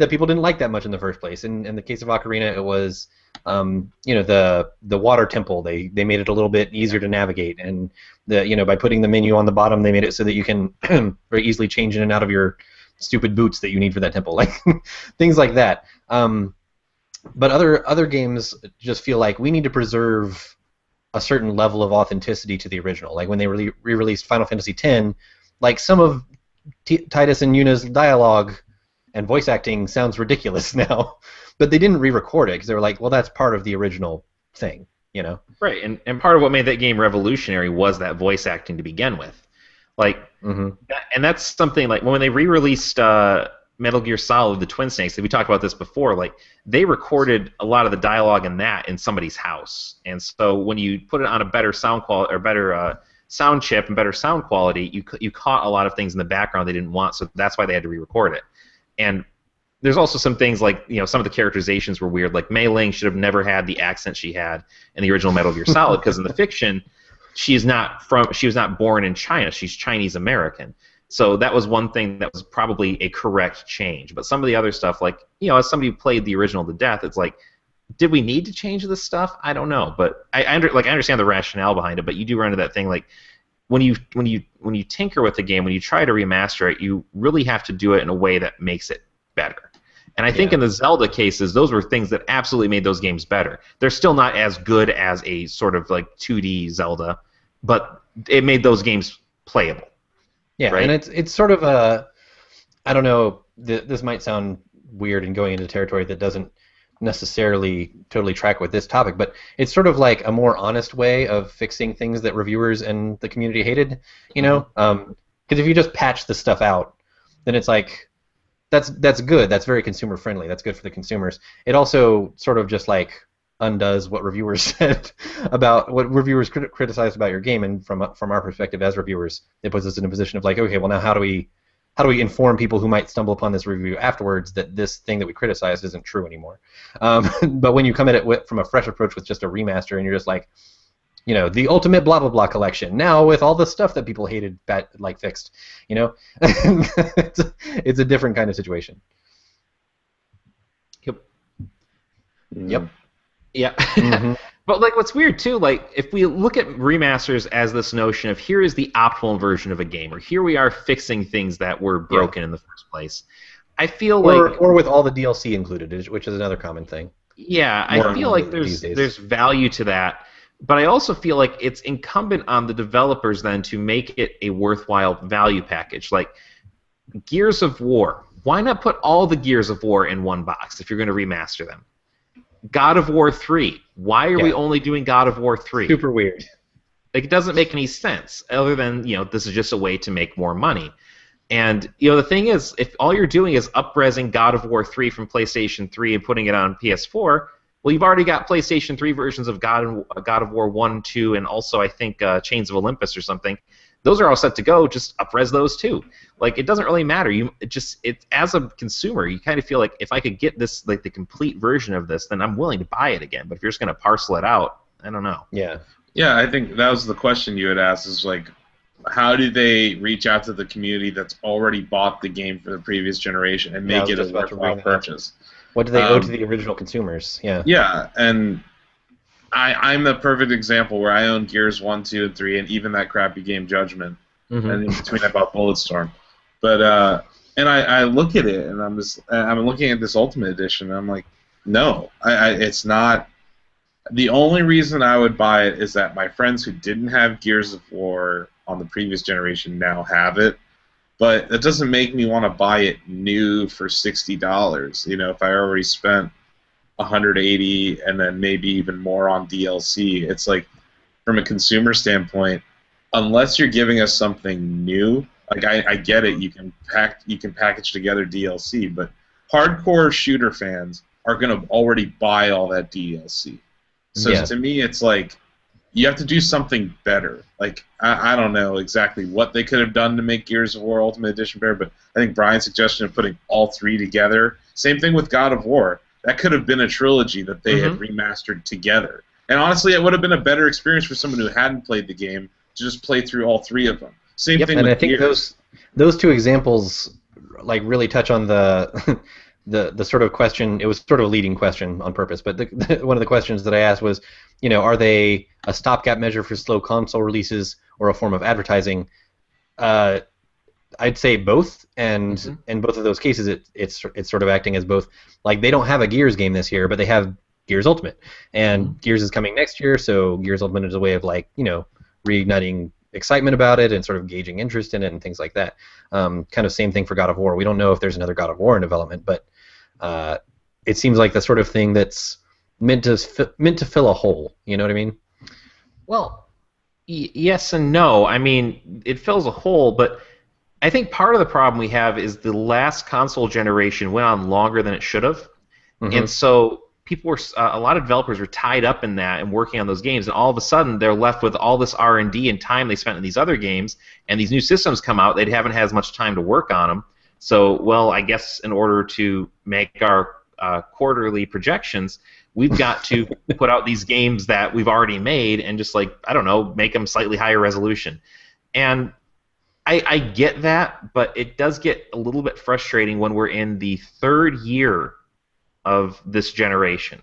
Speaker 1: people didn't like that much in the first place. In the case of Ocarina, it was the water temple. They made it a little bit easier to navigate, and by putting the menu on the bottom, they made it so that you can very easily change in and out of your stupid boots that you need for that temple, like things like that. But other games just feel like we need to preserve a certain level of authenticity to the original. Like when they re-released Final Fantasy X, like some of Titus and Yuna's dialogue and voice acting sounds ridiculous now, but they didn't re-record it because they were like, well, that's part of the original thing,
Speaker 2: Right, and part of what made that game revolutionary was that voice acting to begin with. Like, and that's something like when they re-released Metal Gear Solid: The Twin Snakes. We talked about this before. Like, they recorded a lot of the dialogue in that in somebody's house, and so when you put it on a better sound quality or better sound chip and better sound quality, you caught a lot of things in the background they didn't want. So that's why they had to re-record it. And there's also some things like some of the characterizations were weird. Like Mei Ling should have never had the accent she had in the original Metal Gear Solid because in the fiction. She was not born in China. She's Chinese American. So that was one thing that was probably a correct change. But some of the other stuff, like, as somebody who played the original to death, it's like, did we need to change this stuff? I don't know. But I understand the rationale behind it. But you do run into that thing like when you tinker with the game, when you try to remaster it, you really have to do it in a way that makes it better. And I think in the Zelda cases, those were things that absolutely made those games better. They're still not as good as a sort of like 2D Zelda, but it made those games playable.
Speaker 1: Yeah, right? And it's sort of a, I don't know, this might sound weird and going into territory that doesn't necessarily totally track with this topic, but it's sort of like a more honest way of fixing things that reviewers and the community hated, because if you just patch the stuff out, then it's like, that's good, that's very consumer friendly, that's good for the consumers. It also sort of just like undoes what reviewers said about what reviewers criticized about your game, and from our perspective as reviewers, it puts us in a position of like, okay, well now how do we inform people who might stumble upon this review afterwards that this thing that we criticized isn't true anymore? But when you come at it from a fresh approach with just a remaster, and you're just like, the ultimate blah blah blah collection now with all the stuff that people hated fixed. It's a different kind of situation.
Speaker 2: Yep.
Speaker 1: Yep.
Speaker 2: Yeah. Mm-hmm. But what's weird too, if we look at remasters as this notion of here is the optimal version of a game, or here we are fixing things that were broken in the first place. I feel
Speaker 1: or with all the DLC included, which is another common thing.
Speaker 2: Yeah, I feel like there's value to that, but I also feel like it's incumbent on the developers then to make it a worthwhile value package. Like Gears of War, why not put all the Gears of War in one box if you're going to remaster them? God of War 3. Why are we only doing God of War 3?
Speaker 1: Super weird.
Speaker 2: It doesn't make any sense other than, this is just a way to make more money. And, the thing is, if all you're doing is up-resing God of War 3 from PlayStation 3 and putting it on PS4, well, you've already got PlayStation 3 versions of God of War 1, 2, and also, I think, Chains of Olympus or something. Those are all set to go. Just up-res those too. It doesn't really matter. As a consumer, you kind of feel like if I could get this, the complete version of this, then I'm willing to buy it again. But if you're just going to parcel it out, I don't know.
Speaker 1: Yeah.
Speaker 3: Yeah, I think that was the question you had asked. Is how do they reach out to the community that's already bought the game for the previous generation and make it a worthwhile purchase?
Speaker 1: What do they owe to the original consumers? Yeah.
Speaker 3: Yeah, and I'm the perfect example where I own Gears 1, 2, and 3, and even that crappy game Judgment. Mm-hmm. And in between I bought Bulletstorm. But and I look at it and I'm looking at this Ultimate Edition and I'm like, no, it's not. The only reason I would buy it is that my friends who didn't have Gears of War on the previous generation now have it. But that doesn't make me want to buy it new for $60. If I already spent $180 and then maybe even more on DLC, it's from a consumer standpoint, unless you're giving us something new, I get it, you can package together DLC, but hardcore shooter fans are going to already buy all that DLC. So to me, it's you have to do something better. I don't know exactly what they could have done to make Gears of War Ultimate Edition better, but I think Brian's suggestion of putting all three together, same thing with God of War, that could have been a trilogy that they had remastered together. And honestly, it would have been a better experience for someone who hadn't played the game to just play through all three of them. Same thing with Gears.
Speaker 1: And I think those two examples really touch on the the sort of question. It was sort of a leading question on purpose, but one of the questions that I asked was, are they a stopgap measure for slow console releases or a form of advertising? I'd say both, and in both of those cases, it's sort of acting as both. They don't have a Gears game this year, but they have Gears Ultimate, and Gears is coming next year, so Gears Ultimate is a way of reigniting excitement about it and sort of gauging interest in it and things like that. Kind of same thing for God of War. We don't know if there's another God of War in development, but it seems like the sort of thing that's meant to fill a hole. You know what I mean?
Speaker 2: Well, yes and no. I mean, it fills a hole, but I think part of the problem we have is the last console generation went on longer than it should have, and so people were a lot of developers were tied up in that and working on those games, and all of a sudden they're left with all this R&D and time they spent in these other games, and these new systems come out, they haven't had as much time to work on them. So, well, I guess in order to make our quarterly projections, we've got to put out these games that we've already made and just make them slightly higher resolution. And I get that, but it does get a little bit frustrating when we're in the third year of this generation,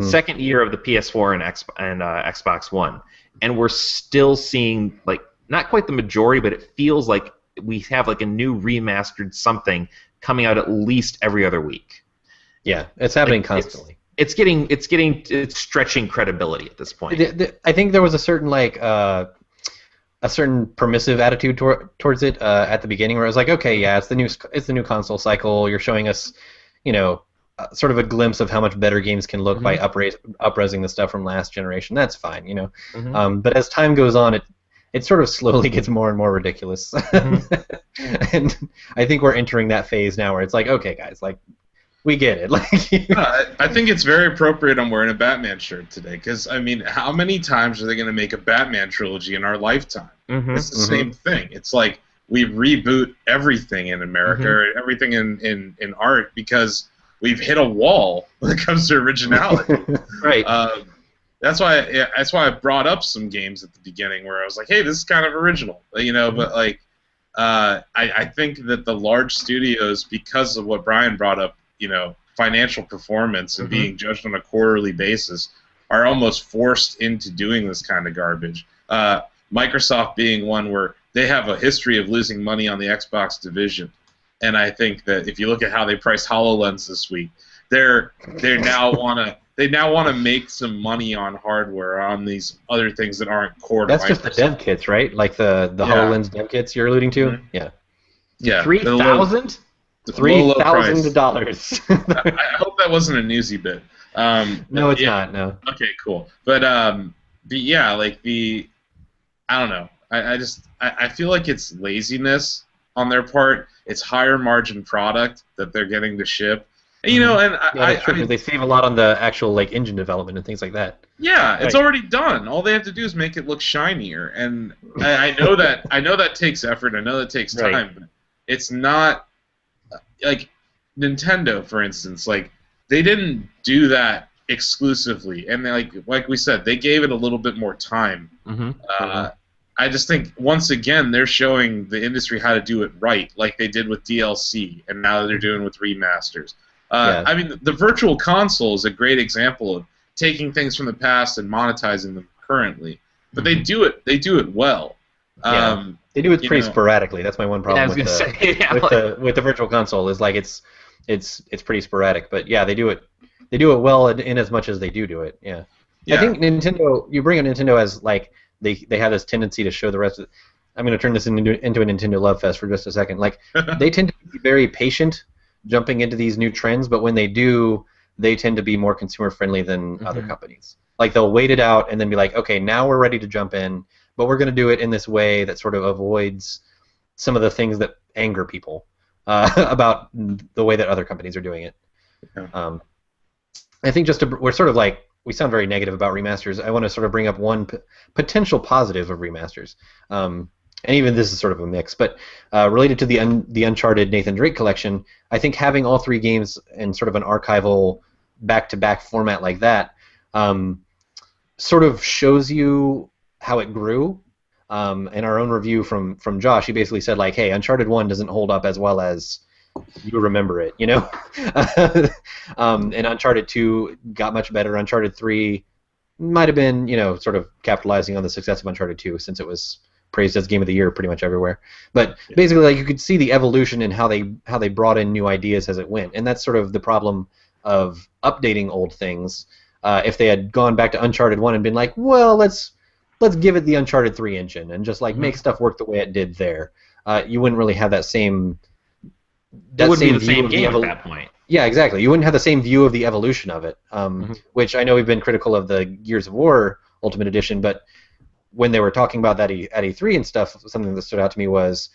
Speaker 2: second year of the PS4 and Xbox One, and we're still seeing not quite the majority, but it feels like we have a new remastered something coming out at least every other week.
Speaker 1: Yeah, it's happening constantly.
Speaker 2: It's stretching credibility at this point.
Speaker 1: I think there was a certain a certain permissive attitude towards it at the beginning, where it was okay, yeah, it's the new console cycle. You're showing us, sort of a glimpse of how much better games can look by upresing the stuff from last generation. That's fine, But as time goes on, it sort of slowly gets more and more ridiculous. And I think we're entering that phase now where it's okay, guys, we get it.
Speaker 3: I think it's very appropriate I'm wearing a Batman shirt today, because, how many times are they going to make a Batman trilogy in our lifetime? It's the same thing. It's we reboot everything in America, everything in art, because we've hit a wall when it comes to originality.
Speaker 2: Right.
Speaker 3: that's why I brought up some games at the beginning where I was like, hey, this is kind of original, you know. But like, I think that the large studios, because of what Brian brought up, you know, financial performance and being judged on a quarterly basis, are almost forced into doing this kind of garbage. Microsoft being one where they have a history of losing money on the Xbox division, and I think that if you look at how they priced HoloLens this week, they now want to make some money on hardware on these other things that aren't core to
Speaker 1: That's
Speaker 3: Microsoft.
Speaker 1: just the dev kits, right? Like the HoloLens dev kits you're alluding to?
Speaker 3: Mm-hmm.
Speaker 1: Yeah.
Speaker 3: Yeah.
Speaker 2: $3,000?
Speaker 1: $3,000.
Speaker 3: I hope that wasn't a Newsy bit.
Speaker 1: No, it's not. No.
Speaker 3: Okay, cool. But yeah, like I don't know. I feel like it's laziness on their part. It's higher margin product that they're getting to ship. And, you know, and
Speaker 1: that's true, 'cause they save a lot on the actual like engine development and things like that.
Speaker 3: Yeah, it's already done. All they have to do is make it look shinier. And I know that takes effort. I know that takes time. But it's not like Nintendo, for instance. Like they didn't do that exclusively, and like we said, they gave it a little bit more time. I just think once again they're showing the industry how to do it right, like they did with DLC, and now they're doing with remasters. I mean, the Virtual Console is a great example of taking things from the past and monetizing them currently. But they do it well.
Speaker 1: They do it pretty sporadically. That's my one problem with the Virtual Console is like it's pretty sporadic. But yeah, they do it well in as much as they do it. Yeah. I think Nintendo. You bring up Nintendo as like they have this tendency to show the rest of. I'm going to turn this into a Nintendo love fest for just a second. Like they tend to be very patient jumping into these new trends, but when they do, they tend to be more consumer friendly than other companies. Like they'll wait it out and then be like, okay, now we're ready to jump in, but we're going to do it in this way that sort of avoids some of the things that anger people about the way that other companies are doing it. I think we're sort of like, we sound very negative about remasters. I want to sort of bring up one potential positive of remasters. And even this is sort of a mix, but related to the Uncharted Nathan Drake collection, I think having all three games in sort of an archival back-to-back format like that sort of shows you how it grew. In our own review from Josh, he basically said like, hey, Uncharted 1 doesn't hold up as well as you remember it, you know? And Uncharted 2 got much better. Uncharted 3 might have been, you know, sort of capitalizing on the success of Uncharted 2 since it was praised as Game of the Year pretty much everywhere. But basically, like, you could see the evolution in how they brought in new ideas as it went, and that's sort of the problem of updating old things. If they had gone back to Uncharted 1 and been like, well, let's give it the Uncharted 3 engine and just like make stuff work the way it did there, you wouldn't really have that same.
Speaker 2: It wouldn't be the same game at that point.
Speaker 1: Yeah, exactly. You wouldn't have the same view of the evolution of it, which I know we've been critical of the Gears of War Ultimate Edition, but when they were talking about that at E3 and stuff, something that stood out to me was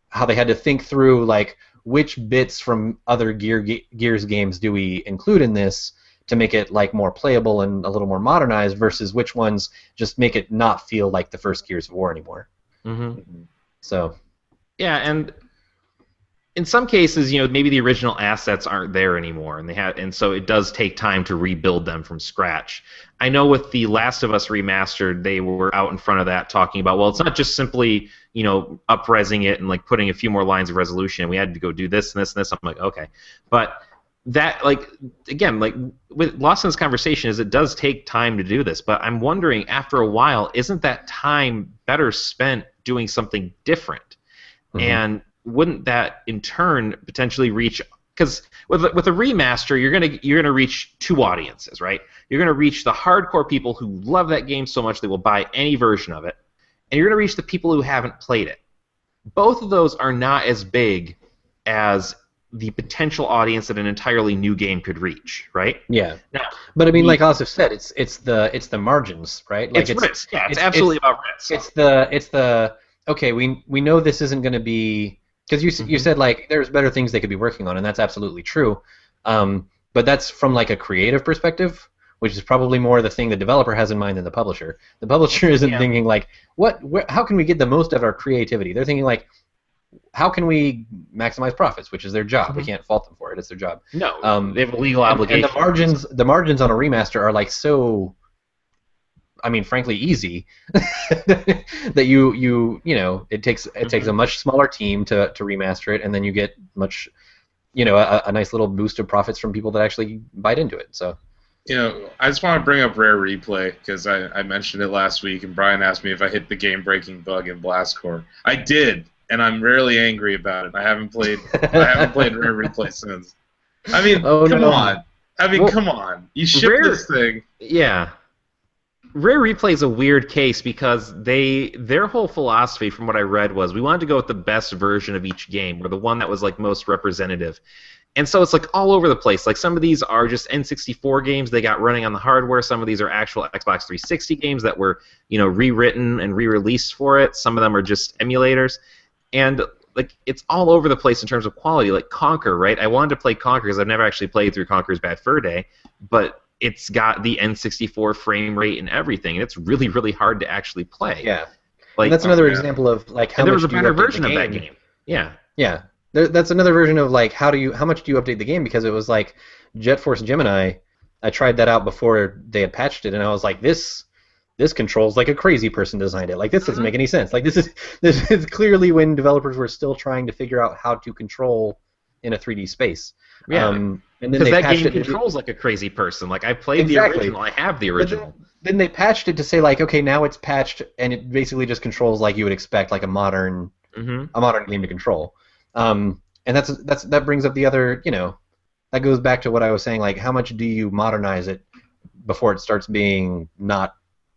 Speaker 1: how they had to think through like which bits from other Gears games do we include in this to make it like more playable and a little more modernized versus which ones just make it not feel like the first Gears of War anymore. So
Speaker 2: yeah, and in some cases, you know, maybe the original assets aren't there anymore, and so it does take time to rebuild them from scratch. I know with the Last of Us remastered, they were out in front of that talking about, well, it's not just simply, you know, up-resing it and like putting a few more lines of resolution. We had to go do this and this and this. I'm like, okay, but that, like, again, like with lost in this conversation is it does take time to do this, but I'm wondering after a while, isn't that time better spent doing something different? And wouldn't that in turn potentially reach? Because with a remaster, you're gonna reach two audiences, right? You're gonna reach the hardcore people who love that game so much they will buy any version of it, and you're gonna reach the people who haven't played it. Both of those are not as big as the potential audience that an entirely new game could reach, right?
Speaker 1: Yeah.
Speaker 2: Now,
Speaker 1: but I mean, like Asif said, it's the margins, right? Like
Speaker 2: it's risk. Yeah, it's absolutely about risk.
Speaker 1: It's the okay. We know this isn't going to be because you said like there's better things they could be working on, and that's absolutely true. But that's from like a creative perspective, which is probably more the thing the developer has in mind than the publisher. The publisher isn't thinking like how can we get the most out of our creativity? They're thinking like, how can we maximize profits, which is their job. We can't fault them for it. It's their job.
Speaker 2: No, they have a legal obligation.
Speaker 1: And the margins on a remaster are like so I mean, frankly, easy. That you know, it takes a much smaller team to remaster it, and then you get much, you know, a nice little boost of profits from people that actually bite into it. So.
Speaker 3: You know, I just want to bring up Rare Replay because I mentioned it last week, and Brian asked me if I hit the game-breaking bug in Blast Corps. I did, and I'm rarely angry about it. I haven't played Rare Replay since. I mean, come on. I mean, come on. You ship this thing.
Speaker 2: Yeah. Rare Replay is a weird case because their whole philosophy, from what I read, was we wanted to go with the best version of each game, or the one that was like most representative. And so it's like all over the place. Like some of these are just N64 games they got running on the hardware. Some of these are actual Xbox 360 games that were, you know, rewritten and re-released for it. Some of them are just emulators. And like it's all over the place in terms of quality. Like Conquer, right? I wanted to play Conquer because I've never actually played through Conquer's Bad Fur Day, but it's got the N64 frame rate and everything, and it's really, really hard to actually play.
Speaker 1: Yeah.
Speaker 2: Like,
Speaker 1: and that's another example of like how
Speaker 2: and there
Speaker 1: much
Speaker 2: was a better version of that game. Yeah.
Speaker 1: Yeah. That's another version of like how much do you update the game, because it was like Jet Force Gemini. I tried that out before they had patched it, and I was like, this controls like a crazy person designed it. Like this doesn't make any sense. Like this is clearly when developers were still trying to figure out how to control in a 3D space.
Speaker 2: Yeah.
Speaker 1: And then
Speaker 2: because that game controls like a crazy person. Like I played the original, I have the original.
Speaker 1: Then they patched it to say like, okay, now it's patched, and it basically just controls like you would expect like a modern game to control. And that brings up the other, you know, that goes back to what I was saying, like how much do you modernize it before it starts being not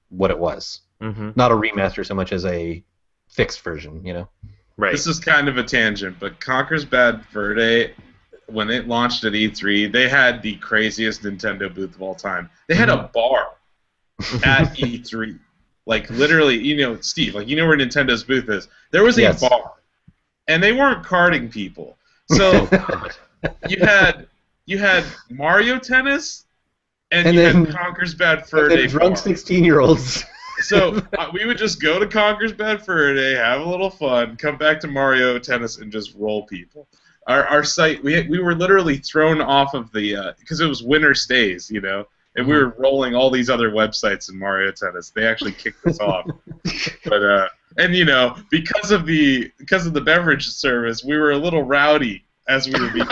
Speaker 1: what it was, not a remaster so much as a fixed version, you know.
Speaker 3: Right. This is kind of a tangent, but Conker's Bad Fur Day, when it launched at E3, they had the craziest Nintendo booth of all time. They had a bar at E3, like literally, you know, Steve, like you know where Nintendo's booth is. There was a bar. And they weren't carding people. So you had Mario Tennis and you had Conker's Bad Fur Day.
Speaker 1: Drunk 16-year-olds.
Speaker 3: So we would just go to Conker's Bad Fur Day, have a little fun, come back to Mario Tennis, and just roll people. Our site, we were literally thrown off of the because it was winter stays, you know, and we were rolling all these other websites in Mario Tennis. They actually kicked us off, but. And you know, because of the beverage service, we were a little rowdy as we were being.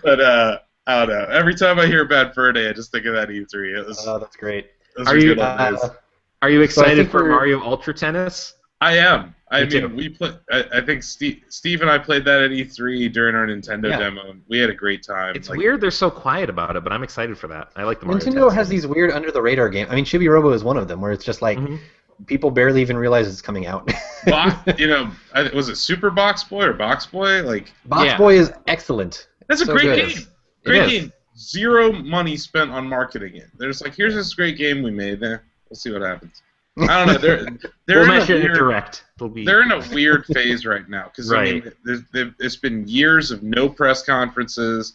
Speaker 3: But I don't know. Every time I hear Bad Fur Day, I just think of that E3.
Speaker 1: Oh, that's great.
Speaker 2: Are you excited for Mario Ultra Tennis?
Speaker 3: I am. I mean, we play. I think Steve and I played that at E3 during our Nintendo demo. And we had a great time.
Speaker 2: It's weird they're so quiet about it, but I'm excited for that. I like the Mario
Speaker 1: Nintendo
Speaker 2: Tennis
Speaker 1: has these weird under the radar games. I mean, Chibi Robo is one of them, where it's just like. People barely even realize it's coming out.
Speaker 3: You know, was it Super Box Boy or Box Boy? Like
Speaker 1: Box Boy is excellent.
Speaker 3: That's a great game. Great game. Zero money spent on marketing it. There's like, here's this great game we made. We'll see what happens. I don't know. They're They're in a weird phase right now because I mean, it's been years of no press conferences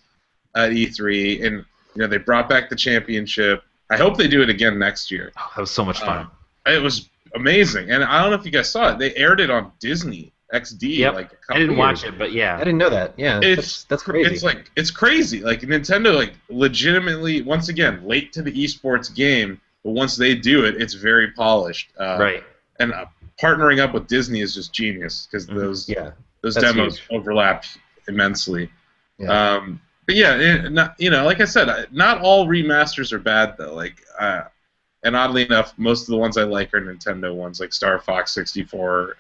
Speaker 3: at E3, and you know they brought back the championship. I hope they do it again next year.
Speaker 2: Oh, that was so much fun.
Speaker 3: It was amazing, and I don't know if you guys saw it. They aired it on Disney XD. Like a couple
Speaker 2: I didn't watch
Speaker 3: years.
Speaker 2: it, but yeah,
Speaker 1: I didn't know that. Yeah, that's crazy.
Speaker 3: It's crazy. Like Nintendo, like legitimately, once again, late to the esports game, but once they do it, it's very polished.
Speaker 2: Right.
Speaker 3: And partnering up with Disney is just genius because those demos overlap immensely.
Speaker 1: Yeah.
Speaker 3: But yeah, you know, like I said, not all remasters are bad though. Like. And oddly enough, most of the ones I like are Nintendo ones, like Star Fox 64.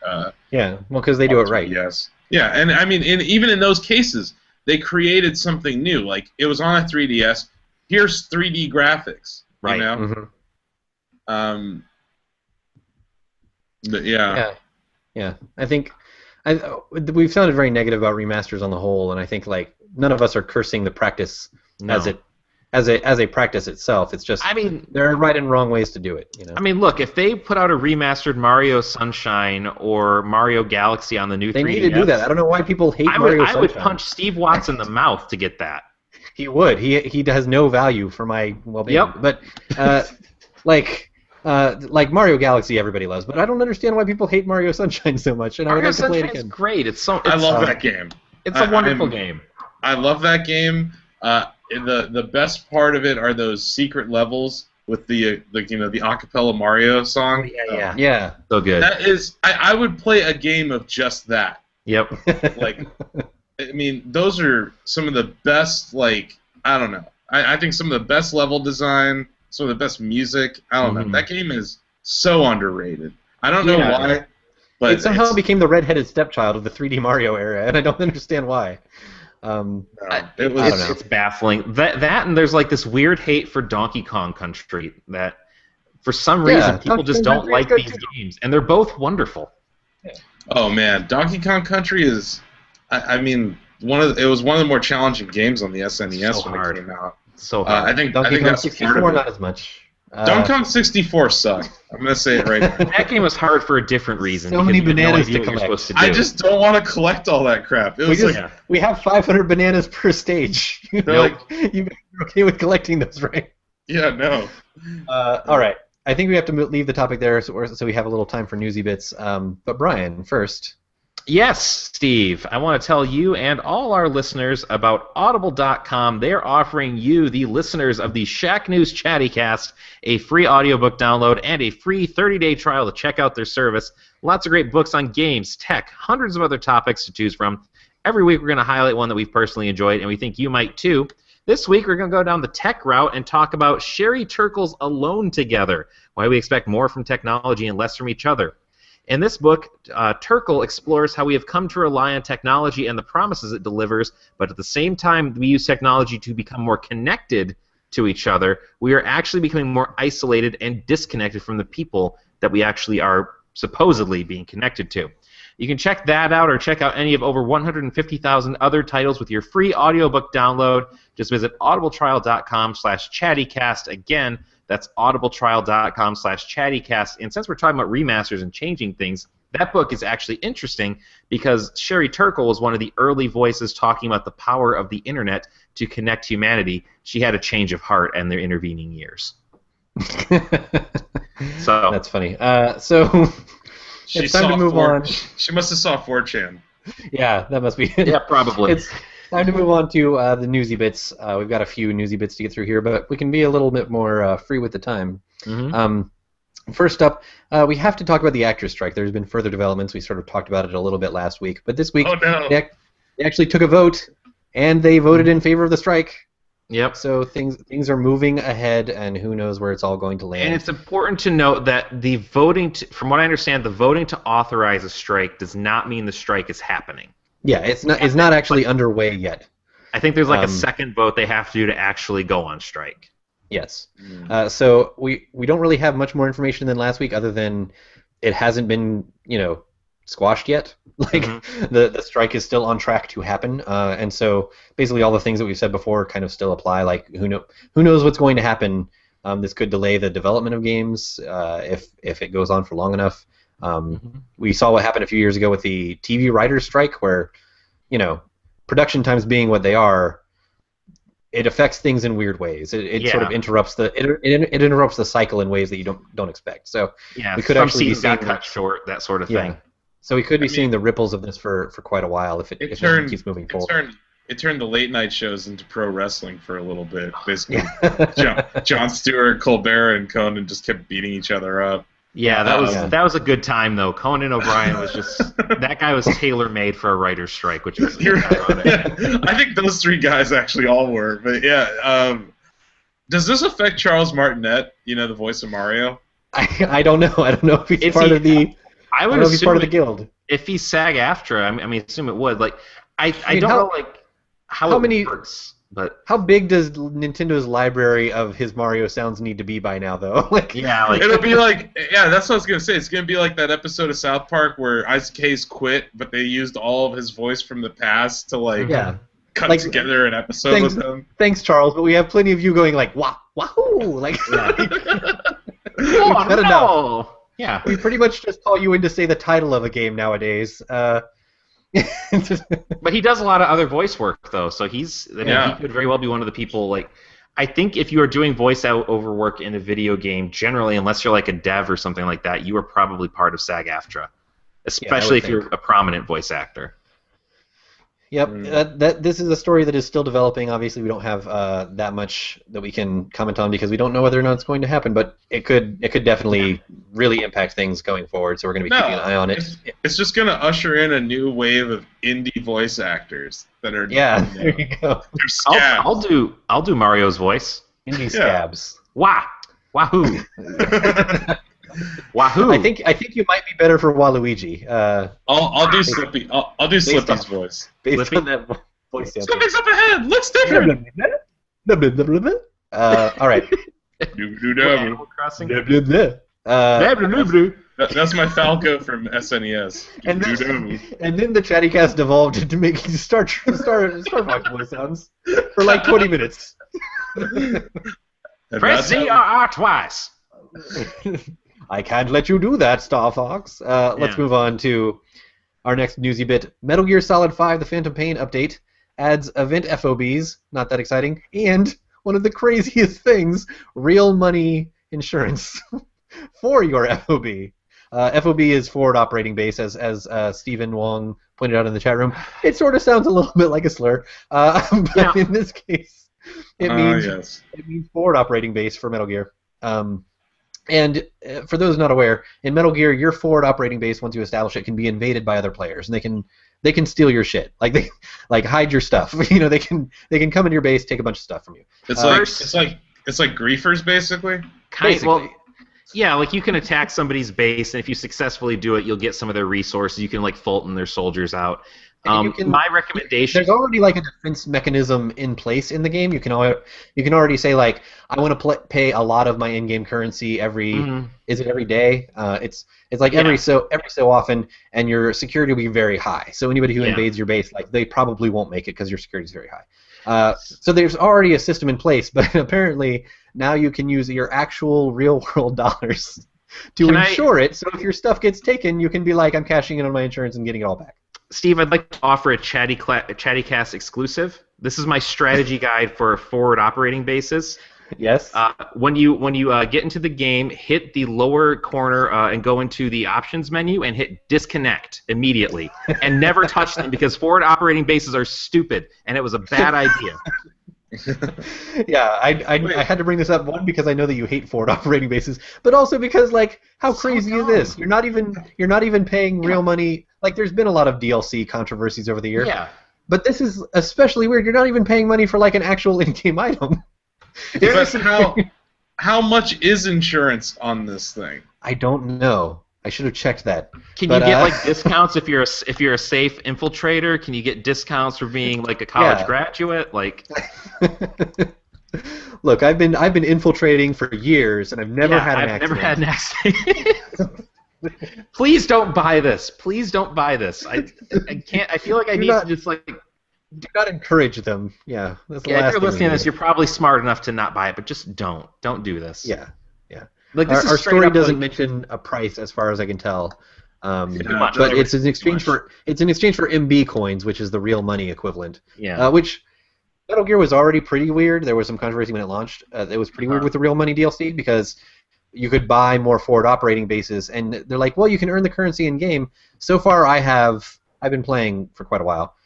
Speaker 1: Yeah, well, because they do it right.
Speaker 3: Yes. Yeah, and I mean, even in those cases, they created something new. Like, it was on a 3DS. Here's 3D graphics.
Speaker 2: Right.
Speaker 3: You know? But
Speaker 1: yeah. I think we've sounded very negative about remasters on the whole, and I think like none of us are cursing the practice as a practice itself. It's just, I mean, there are right and wrong ways to do it. You know.
Speaker 2: I mean, look, if they put out a remastered Mario Sunshine or Mario Galaxy on the new 3DS,
Speaker 1: they need to do that. I don't know why people hate Mario Sunshine.
Speaker 2: I would punch Steve Watts in the mouth to get that.
Speaker 1: He would. He has no value for my well-being.
Speaker 2: Yep.
Speaker 1: But like Mario Galaxy, everybody loves, but I don't understand why people hate Mario Sunshine so much. And
Speaker 2: Mario
Speaker 1: I would like to play it
Speaker 2: Sunshine's
Speaker 1: again.
Speaker 2: Great.
Speaker 3: I love that game.
Speaker 2: It's a wonderful game.
Speaker 3: I love that game. The best part of it are those secret levels with the the acapella Mario song.
Speaker 1: Yeah.
Speaker 2: So good.
Speaker 3: That is, I would play a game of just that.
Speaker 2: Yep.
Speaker 3: Like, I mean, those are some of the best. Like, I don't know. I think some of the best level design, some of the best music. I don't know. That game is so underrated. I don't know why, but
Speaker 1: it somehow became the redheaded stepchild of the 3D Mario era, and I don't understand why.
Speaker 2: It's baffling. That and there's like this weird hate for Donkey Kong Country that for some reason people just don't like these games, and they're both wonderful.
Speaker 3: Oh man, Donkey Kong Country is, I mean, it was one of the more challenging games on the SNES when it came out.
Speaker 2: So hard.
Speaker 3: I think
Speaker 1: Donkey Kong
Speaker 3: that's
Speaker 1: 64 not as much.
Speaker 3: Donkey Kong 64 sucked. I'm gonna say it right now.
Speaker 2: That game was hard for a different reason.
Speaker 1: So many bananas
Speaker 2: to
Speaker 1: collect.
Speaker 3: I just don't want to collect all that crap.
Speaker 1: We have 500 bananas per stage. You're okay with collecting those, right?
Speaker 3: Yeah, no.
Speaker 1: All right. I think we have to leave the topic there so we have a little time for newsy bits. But Brian, first.
Speaker 2: Yes, Steve. I want to tell you and all our listeners about Audible.com. They're offering you, the listeners of the Shacknews Chattycast, a free audiobook download and a free 30-day trial to check out their service. Lots of great books on games, tech, hundreds of other topics to choose from. Every week we're going to highlight one that we've personally enjoyed, and we think you might too. This week we're going to go down the tech route and talk about Sherry Turkle's Alone Together, why we expect more from technology and less from each other. In this book, Turkle explores how we have come to rely on technology and the promises it delivers, but at the same time we use technology to become more connected to each other. We are actually becoming more isolated and disconnected from the people that we actually are supposedly being connected to. You can check that out or check out any of over 150,000 other titles with your free audiobook download. Just visit audibletrial.com/chattycast. Again, that's audibletrial.com/chattycast. And since we're talking about remasters and changing things, that book is actually interesting because Sherry Turkle was one of the early voices talking about the power of the internet to connect humanity. She had a change of heart in their intervening years. So
Speaker 1: that's funny. It's time to move on.
Speaker 3: She must have saw 4chan.
Speaker 1: Yeah, that must be it.
Speaker 2: Yeah, probably.
Speaker 1: It's time to move on to the newsy bits. We've got a few newsy bits to get through here, but we can be a little bit more free with the time. First up, we have to talk about the actors' strike. There's been further developments. We sort of talked about it a little bit last week, but this week they actually took a vote, and they voted in favor of the strike.
Speaker 2: Yep.
Speaker 1: So things are moving ahead, and who knows where it's all going to land.
Speaker 2: And it's important to note that the voting, from what I understand, the voting to authorize a strike does not mean the strike is happening.
Speaker 1: Yeah, it's not actually underway yet.
Speaker 2: I think there's like a second vote they have to do to actually go on strike.
Speaker 1: Yes. So we don't really have much more information than last week, other than it hasn't been squashed yet. Like the strike is still on track to happen, and so basically all the things that we've said before kind of still apply. Like who knows what's going to happen. This could delay the development of games if it goes on for long enough. We saw what happened a few years ago with the TV writers' strike, where production times being what they are, it affects things in weird ways. It sort of interrupts it interrupts the cycle in ways that you don't expect. So we could actually be seeing
Speaker 2: cut short, that sort of thing.
Speaker 1: So we could be seeing the ripples of this for quite a while if it keeps moving forward.
Speaker 3: It turned the late night shows into pro wrestling for a little bit. Basically, Jon Stewart, Colbert, and Conan just kept beating each other up.
Speaker 2: Yeah, that was a good time though. Conan O'Brien was just that guy was tailor made for a writer's strike, which is
Speaker 3: I think those three guys actually all were. But yeah, does this affect Charles Martinet? The voice of Mario.
Speaker 1: I don't know. I don't know if he's part of the.
Speaker 2: I would
Speaker 1: assume he's part of the guild.
Speaker 2: If he's SAG-AFTRA, I mean, assume it would. Like, I don't know like how many works. But
Speaker 1: how big does Nintendo's library of his Mario sounds need to be by now, though?
Speaker 3: It'll be like, that's what I was gonna say. It's gonna be like that episode of South Park where Isaac Hayes quit, but they used all of his voice from the past to cut together an episode with him.
Speaker 1: Thanks, Charles, but we have plenty of you going like wahoo, enough.
Speaker 2: Yeah,
Speaker 1: we pretty much just call you in to say the title of a game nowadays.
Speaker 2: But he does a lot of other voice work, though, so he could very well be one of the people. Like, I think if you are doing voice-over work in a video game, generally, unless you're like a dev or something like that, you are probably part of SAG-AFTRA, especially if you're a prominent voice actor.
Speaker 1: Yep. This is a story that is still developing. Obviously, we don't have that much that we can comment on because we don't know whether or not it's going to happen. But it could definitely really impact things going forward. So we're going to be keeping an eye on it.
Speaker 3: It's just going to usher in a new wave of indie voice actors that are.
Speaker 1: There you go.
Speaker 2: I'll do Mario's voice.
Speaker 1: Indie scabs.
Speaker 2: Wahoo! Wahoo!
Speaker 3: Oh.
Speaker 1: I think you might be better for Waluigi.
Speaker 3: I'll do Slippy. I'll do Slippy's voice.
Speaker 1: Based on that voice.
Speaker 3: Slippy's up ahead. Looks different.
Speaker 1: All right.
Speaker 2: Animal Crossing.
Speaker 3: That's my Falco from SNES.
Speaker 1: And then the Chattycast devolved into making Star Fox voice sounds for like 20 minutes.
Speaker 2: Press ZRR twice.
Speaker 1: I can't let you do that, Star Fox. Let's move on to our next newsy bit. Metal Gear Solid 5: The Phantom Pain update adds event FOBs, not that exciting, and one of the craziest things, real money insurance for your FOB. FOB is forward operating base, as Stephen Wong pointed out in the chat room. It sort of sounds a little bit like a slur, but in this case, it means forward operating base for Metal Gear. And for those not aware, in Metal Gear, your forward operating base, once you establish it, can be invaded by other players, and they can steal your shit, like hide your stuff. They can come into your base, take a bunch of stuff from you.
Speaker 3: It's like griefers, basically.
Speaker 2: Well, yeah, like you can attack somebody's base, and if you successfully do it, you'll get some of their resources. You can like Fulton their soldiers out. My recommendation.
Speaker 1: There's already like a defense mechanism in place in the game. You can already say like, I want to pay a lot of my in-game currency every. Is it every day? It's like every so often, and your security will be very high. So anybody who invades your base, like they probably won't make it because your security is very high. So there's already a system in place, but apparently now you can use your actual real-world dollars to insure it. So if your stuff gets taken, you can be like, I'm cashing in on my insurance and getting it all back.
Speaker 2: Steve, I'd like to offer a Chattycast exclusive. This is my strategy guide for forward operating bases.
Speaker 1: Yes.
Speaker 2: When you get into the game, hit the lower corner and go into the options menu and hit disconnect immediately, and never touch them because forward operating bases are stupid, and it was a bad idea.
Speaker 1: Yeah, I had to bring this up, one, because I know that you hate forward operating bases, but also because like how crazy is this? You're not even paying real money. Like there's been a lot of DLC controversies over the years.
Speaker 2: Yeah.
Speaker 1: But this is especially weird. You're not even paying money for like an actual in-game item.
Speaker 3: But how much is insurance on this thing?
Speaker 1: I don't know. I should have checked that.
Speaker 2: Can you get like discounts if you're a safe infiltrator? Can you get discounts for being like a college graduate? Like,
Speaker 1: look, I've been infiltrating for years, and I've never had an accident.
Speaker 2: Never had an accident. Please don't buy this. Please don't buy this. I can't. I feel like I need to just like.
Speaker 1: Do not encourage them. Yeah. That's the last
Speaker 2: if you're
Speaker 1: thing
Speaker 2: listening to this, you're probably smart enough to not buy it, but just don't. Don't do this.
Speaker 1: Yeah.
Speaker 2: Like
Speaker 1: our story doesn't mention a price, as far as I can tell. But it's in exchange for MB coins, which is the real money equivalent.
Speaker 2: Yeah.
Speaker 1: Which Metal Gear was already pretty weird. There was some controversy when it launched. It was pretty weird with the real money DLC because you could buy more forward operating bases, and they're like, well, you can earn the currency in game. So far, I've been playing for quite a while.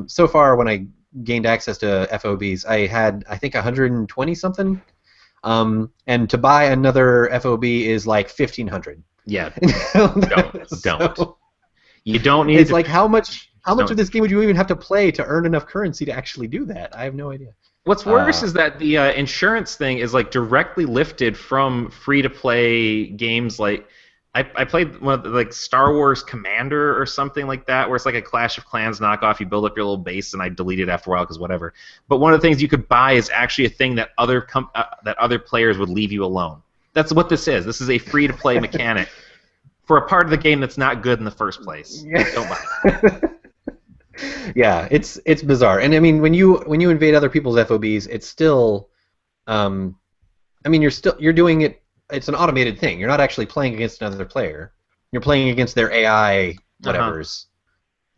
Speaker 1: So far, when I gained access to FOBs, I had, I think, 120 something. And to buy another FOB is like 1,500.
Speaker 2: Yeah. Don't. You don't need.
Speaker 1: It's like how much of this game would you even have to play to earn enough currency to actually do that? I have no idea.
Speaker 2: What's worse is that the insurance thing is like directly lifted from free-to-play games. Like I played one of the, like Star Wars Commander or something like that, where it's like a Clash of Clans knockoff. You build up your little base, and I deleted it after a while because whatever. But one of the things you could buy is actually a thing that other players would leave you alone. That's what this is. This is a free-to-play mechanic for a part of the game that's not good in the first place. Don't buy it.
Speaker 1: Yeah, it's bizarre, and I mean when you invade other people's FOBs, it's still, I mean you're doing it. It's an automated thing. You're not actually playing against another player. You're playing against their AI whatevers.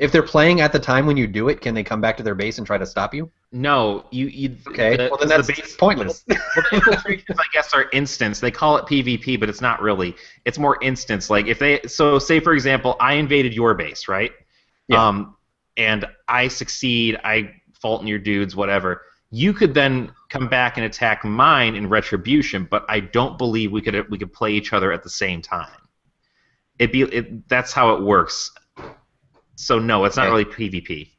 Speaker 1: If they're playing at the time when you do it, can they come back to their base and try to stop you?
Speaker 2: No, you.
Speaker 1: Okay, well then that's
Speaker 2: base,
Speaker 1: pointless.
Speaker 2: Well, the infiltrations, I guess, are instance. They call it PvP, but it's not really. It's more instance. Like if they, so say for example, I invaded your base, right?
Speaker 1: Yeah.
Speaker 2: and I succeed, I fault in your dudes, whatever, you could then come back and attack mine in retribution, but I don't believe we could play each other at the same time. That's how it works. So no, it's not really PvP.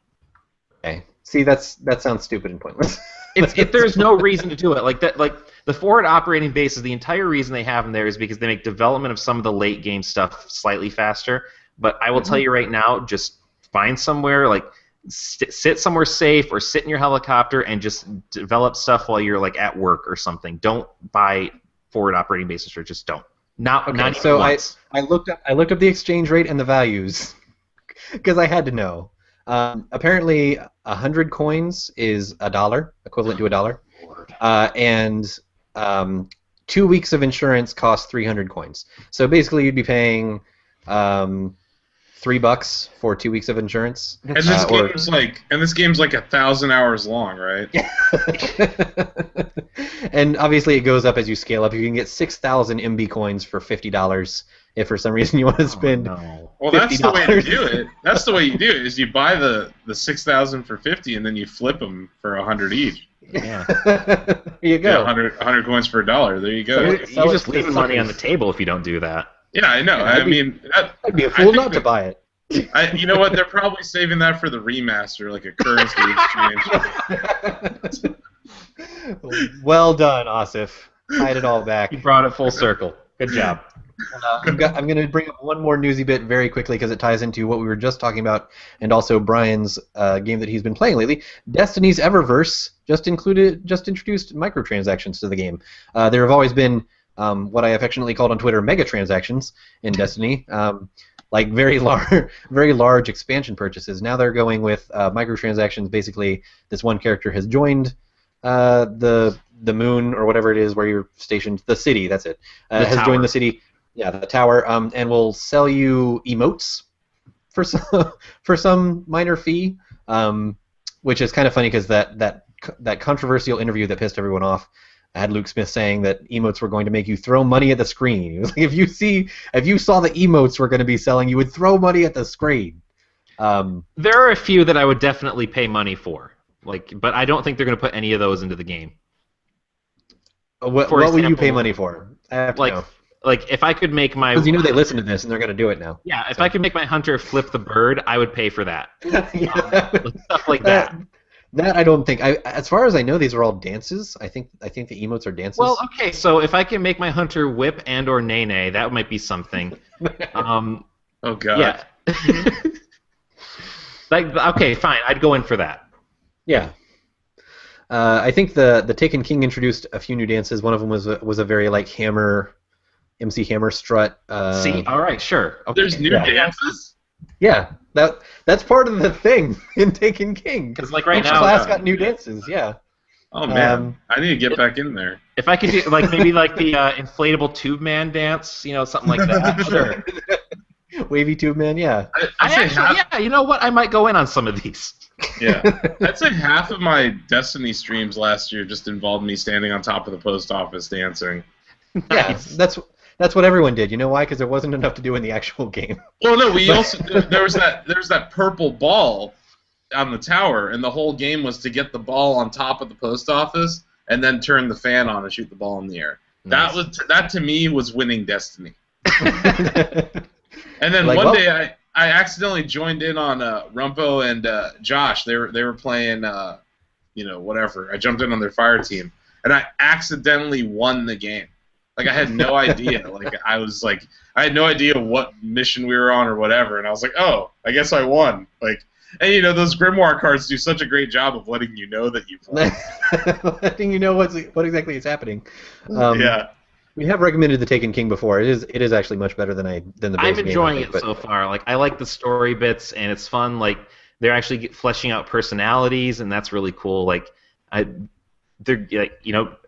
Speaker 1: Okay. See, that sounds stupid and pointless.
Speaker 2: There's no reason to do it like that. Like the forward operating bases, the entire reason they have them there is because they make development of some of the late game stuff slightly faster. But I will tell you right now, just find somewhere, like sit somewhere safe or sit in your helicopter and just develop stuff while you're like at work or something. Don't buy forward operating bases, or just don't. Not even once.
Speaker 1: I looked up the exchange rate and the values because I had to know. Apparently, 100 coins is $1, equivalent to $1, and 2 weeks of insurance costs 300 coins. So basically, you'd be paying $3 for 2 weeks of insurance.
Speaker 3: And this game's like 1,000 hours long, right?
Speaker 1: And obviously, it goes up as you scale up. You can get 6,000 MB coins for $50 if for some reason you want to spend.
Speaker 3: No. Well, that's the way to do it. That's the way you do it. Is you buy the 6,000 for 50, and then you flip them for 100 each.
Speaker 2: Yeah.
Speaker 1: There you go.
Speaker 3: Yeah, 100 coins for $1. There you go.
Speaker 2: You just leave money on the table if you don't do that.
Speaker 3: Yeah, I know.
Speaker 1: I'd be a fool not to buy it.
Speaker 3: You know what? They're probably saving that for the remaster, like a currency exchange.
Speaker 1: Well done, Asif. Tied it all back.
Speaker 2: You brought it full circle. Good job.
Speaker 1: I'm going to bring up one more newsy bit very quickly because it ties into what we were just talking about, and also Brian's game that he's been playing lately. Destiny's Eververse just introduced microtransactions to the game. There have always been what I affectionately called on Twitter mega transactions in Destiny, like very large expansion purchases. Now they're going with microtransactions. Basically, this one character has joined the moon or whatever it is where you're stationed, the city. That's it. Has joined the city. Yeah, the tower, and will sell you emotes for some minor fee, which is kind of funny because that controversial interview that pissed everyone off had Luke Smith saying that emotes were going to make you throw money at the screen. He was like, if you saw the emotes we're going to be selling, you would throw money at the screen.
Speaker 2: There are a few that I would definitely pay money for, but I don't think they're going to put any of those into the game.
Speaker 1: What will you pay money for? I have to know.
Speaker 2: Like, if I could make my...
Speaker 1: Because they listen to this, and they're going to do it now.
Speaker 2: Yeah, if I could make my hunter flip the bird, I would pay for that. Stuff like that.
Speaker 1: That I don't think... as far as I know, these are all dances. I think the emotes are dances.
Speaker 2: Well, okay, so if I can make my hunter whip and or nay-nay, that might be something.
Speaker 3: Oh, God.
Speaker 2: Yeah. Okay, fine, I'd go in for that.
Speaker 1: Yeah. I think the Taken King introduced a few new dances. One of them was a very, MC Hammer strut.
Speaker 2: See, all right, sure. Okay.
Speaker 3: There's new dances?
Speaker 1: Yeah, that's part of the thing in Taken King.
Speaker 2: Because right
Speaker 1: each
Speaker 2: now,
Speaker 1: class got new dances. Yeah.
Speaker 3: Oh man, I need to get back in there.
Speaker 2: If I could do maybe the inflatable tube man dance, something like that.
Speaker 1: Sure. Wavy tube man, yeah.
Speaker 2: Yeah. You know what? I might go in on some of these.
Speaker 3: Yeah, I'd say half of my Destiny streams last year just involved me standing on top of the post office dancing.
Speaker 1: Nice. Yeah, that's what everyone did. You know why? Because there wasn't enough to do in the actual game.
Speaker 3: Well, no, there was that purple ball on the tower, and the whole game was to get the ball on top of the post office and then turn the fan on and shoot the ball in the air. Nice. That to me was winning Destiny. And then one day I accidentally joined in on Rumpo and Josh. They were playing whatever. I jumped in on their fire team, and I accidentally won the game. I had no idea. I had no idea what mission we were on or whatever, and I was like, oh, I guess I won. And those Grimoire cards do such a great job of letting you know that you've won.
Speaker 1: Letting you know what exactly is happening.
Speaker 3: Yeah.
Speaker 1: We have recommended the Taken King before. It is actually much better than the base game.
Speaker 2: I'm enjoying it so far. I like the story bits, and it's fun. They're actually fleshing out personalities, and that's really cool.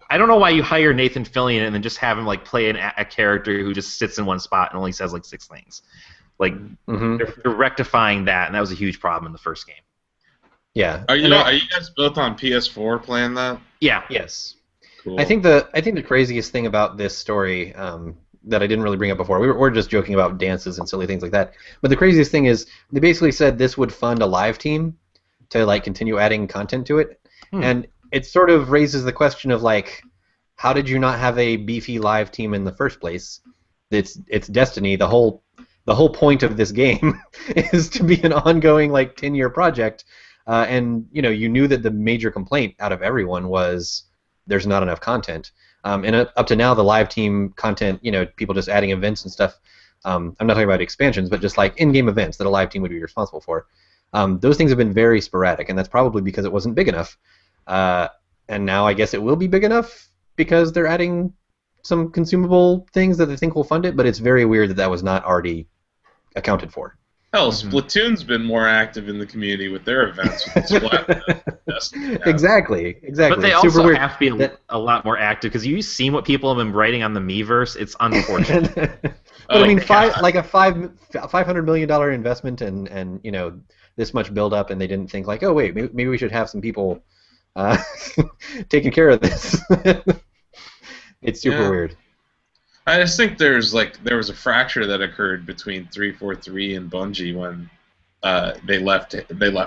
Speaker 2: I don't know why you hire Nathan Fillion and then just have him play a character who just sits in one spot and only says 6 things. They're rectifying that, and that was a huge problem in the first game.
Speaker 1: Yeah.
Speaker 3: Are you guys both on PS4 playing that?
Speaker 2: Yeah.
Speaker 1: Yes.
Speaker 3: Cool.
Speaker 1: I think the craziest thing about this story, that I didn't really bring up before. We're just joking about dances and silly things like that. But the craziest thing is they basically said this would fund a live team to like continue adding content to it, and it sort of raises the question of like, how did you not have a beefy live team in the first place? It's Destiny. The whole point of this game is to be an ongoing like 10-year project, and you knew that the major complaint out of everyone was there's not enough content. And up to now, the live team content, people just adding events and stuff. I'm not talking about expansions, but just like in-game events that a live team would be responsible for. Those things have been very sporadic, and that's probably because it wasn't big enough. And now I guess it will be big enough because they're adding some consumable things that they think will fund it, but it's very weird that that was not already accounted for.
Speaker 3: Hell, Splatoon's been more active in the community with their events. With Splat.
Speaker 1: Exactly.
Speaker 2: But they
Speaker 1: Super
Speaker 2: also
Speaker 1: weird.
Speaker 2: have to be a lot more active because you've seen what people have been writing on the Miiverse. It's unfortunate.
Speaker 1: But I mean, a $500 million investment and this much build up, and they didn't think like, oh wait, maybe we should have some people taking care of this. It's super weird.
Speaker 3: I just think there was a fracture that occurred between 343 and Bungie when they left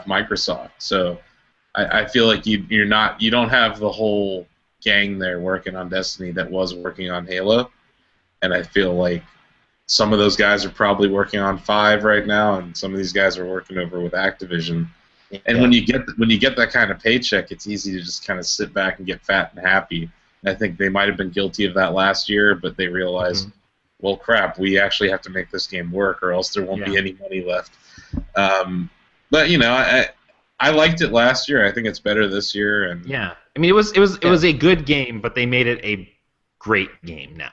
Speaker 3: Microsoft. So I feel like you don't have the whole gang there working on Destiny that was working on Halo, and I feel like some of those guys are probably working on 5 right now, and some of these guys are working over with Activision. And when you get that kind of paycheck, it's easy to just kind of sit back and get fat and happy. I think they might have been guilty of that last year, but they realized, well, crap, we actually have to make this game work, or else there won't be any money left. But I liked it last year. I think it's better this year. And
Speaker 2: I mean, it was a good game, but they made it a great game now.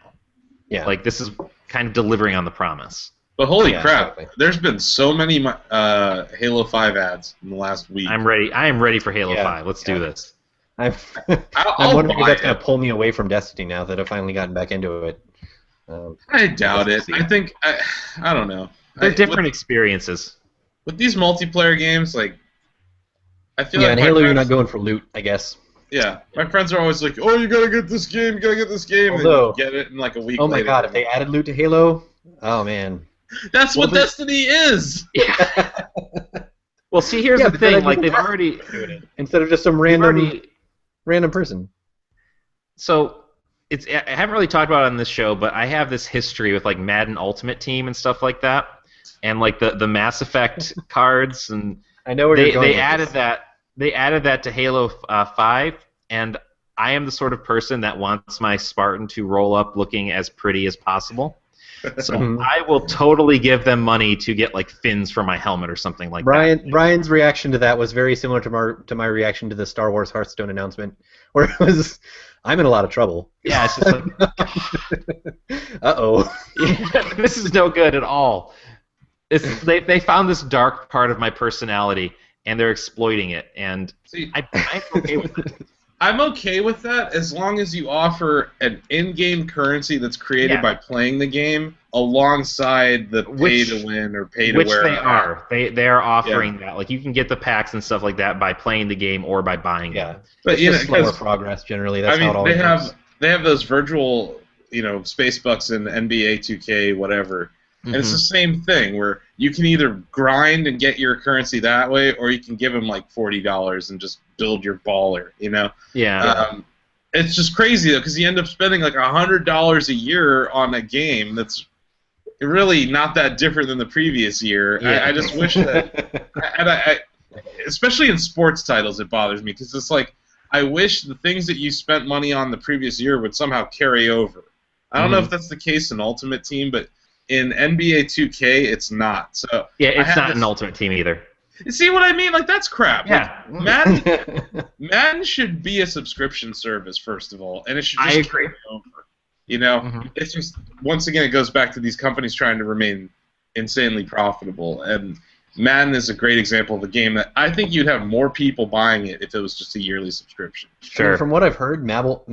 Speaker 1: Yeah,
Speaker 2: like this is kind of delivering on the promise.
Speaker 3: But holy crap, exactly. There's been so many Halo 5 ads in the last week.
Speaker 2: I'm ready. I am ready for Halo 5. Let's do this.
Speaker 1: I'm wondering if that's going to pull me away from Destiny now that I've finally gotten back into it.
Speaker 3: I doubt it. I think I don't know.
Speaker 2: They're different experiences.
Speaker 3: With these multiplayer games, like I feel like
Speaker 1: in Halo you're not going for loot, I guess.
Speaker 3: Yeah, my friends are always like, "Oh, you gotta get this game, you gotta get this game,"
Speaker 1: Although,
Speaker 3: and you get it in like a week.
Speaker 1: Oh my god, if they added loot to Halo, oh man.
Speaker 3: That's what Destiny is.
Speaker 2: Yeah. Well, see, here's the thing. Like they've already
Speaker 1: instead of just some random person.
Speaker 2: So I haven't really talked about it on this show, but I have this history with like Madden Ultimate Team and stuff like that, and like the Mass Effect cards, and
Speaker 1: I know where you're going.
Speaker 2: They added that to Halo 5, and I am the sort of person that wants my Spartan to roll up looking as pretty as possible. So I will totally give them money to get like fins for my helmet or something like that.
Speaker 1: Brian's reaction to that was very similar to my reaction to the Star Wars Hearthstone announcement, where it was, I'm in a lot of trouble.
Speaker 2: Yeah, it's just like,
Speaker 1: uh-oh.
Speaker 2: Yeah, this is no good at all. They found this dark part of my personality, and they're exploiting it, and I'm okay with it.
Speaker 3: I'm okay with that as long as you offer an in-game currency that's created by playing the game alongside the pay-to-win or pay-to-wear.
Speaker 2: Which they are. They are offering that. Like you can get the packs and stuff like that by playing the game or by buying them.
Speaker 1: But it's slower progress generally. That's how it always works.
Speaker 3: They have those virtual, space bucks in NBA 2K, whatever. And it's the same thing where you can either grind and get your currency that way, or you can give them like $40 and just build your baller,
Speaker 2: Yeah.
Speaker 3: It's just crazy though, because you end up spending like $100 a year on a game that's really not that different than the previous year. Yeah. I just wish that, and especially in sports titles, it bothers me because it's like I wish the things that you spent money on the previous year would somehow carry over. I don't know if that's the case in Ultimate Team, but in NBA 2K, it's not. So
Speaker 2: it's not an Ultimate Team either.
Speaker 3: You see what I mean? Like that's crap.
Speaker 2: Yeah.
Speaker 3: Like, Madden should be a subscription service first of all, and it should just carry over. It's just once again it goes back to these companies trying to remain insanely profitable, and Madden is a great example of a game that I think you'd have more people buying it if it was just a yearly subscription.
Speaker 1: Sure. From what I've heard, Madden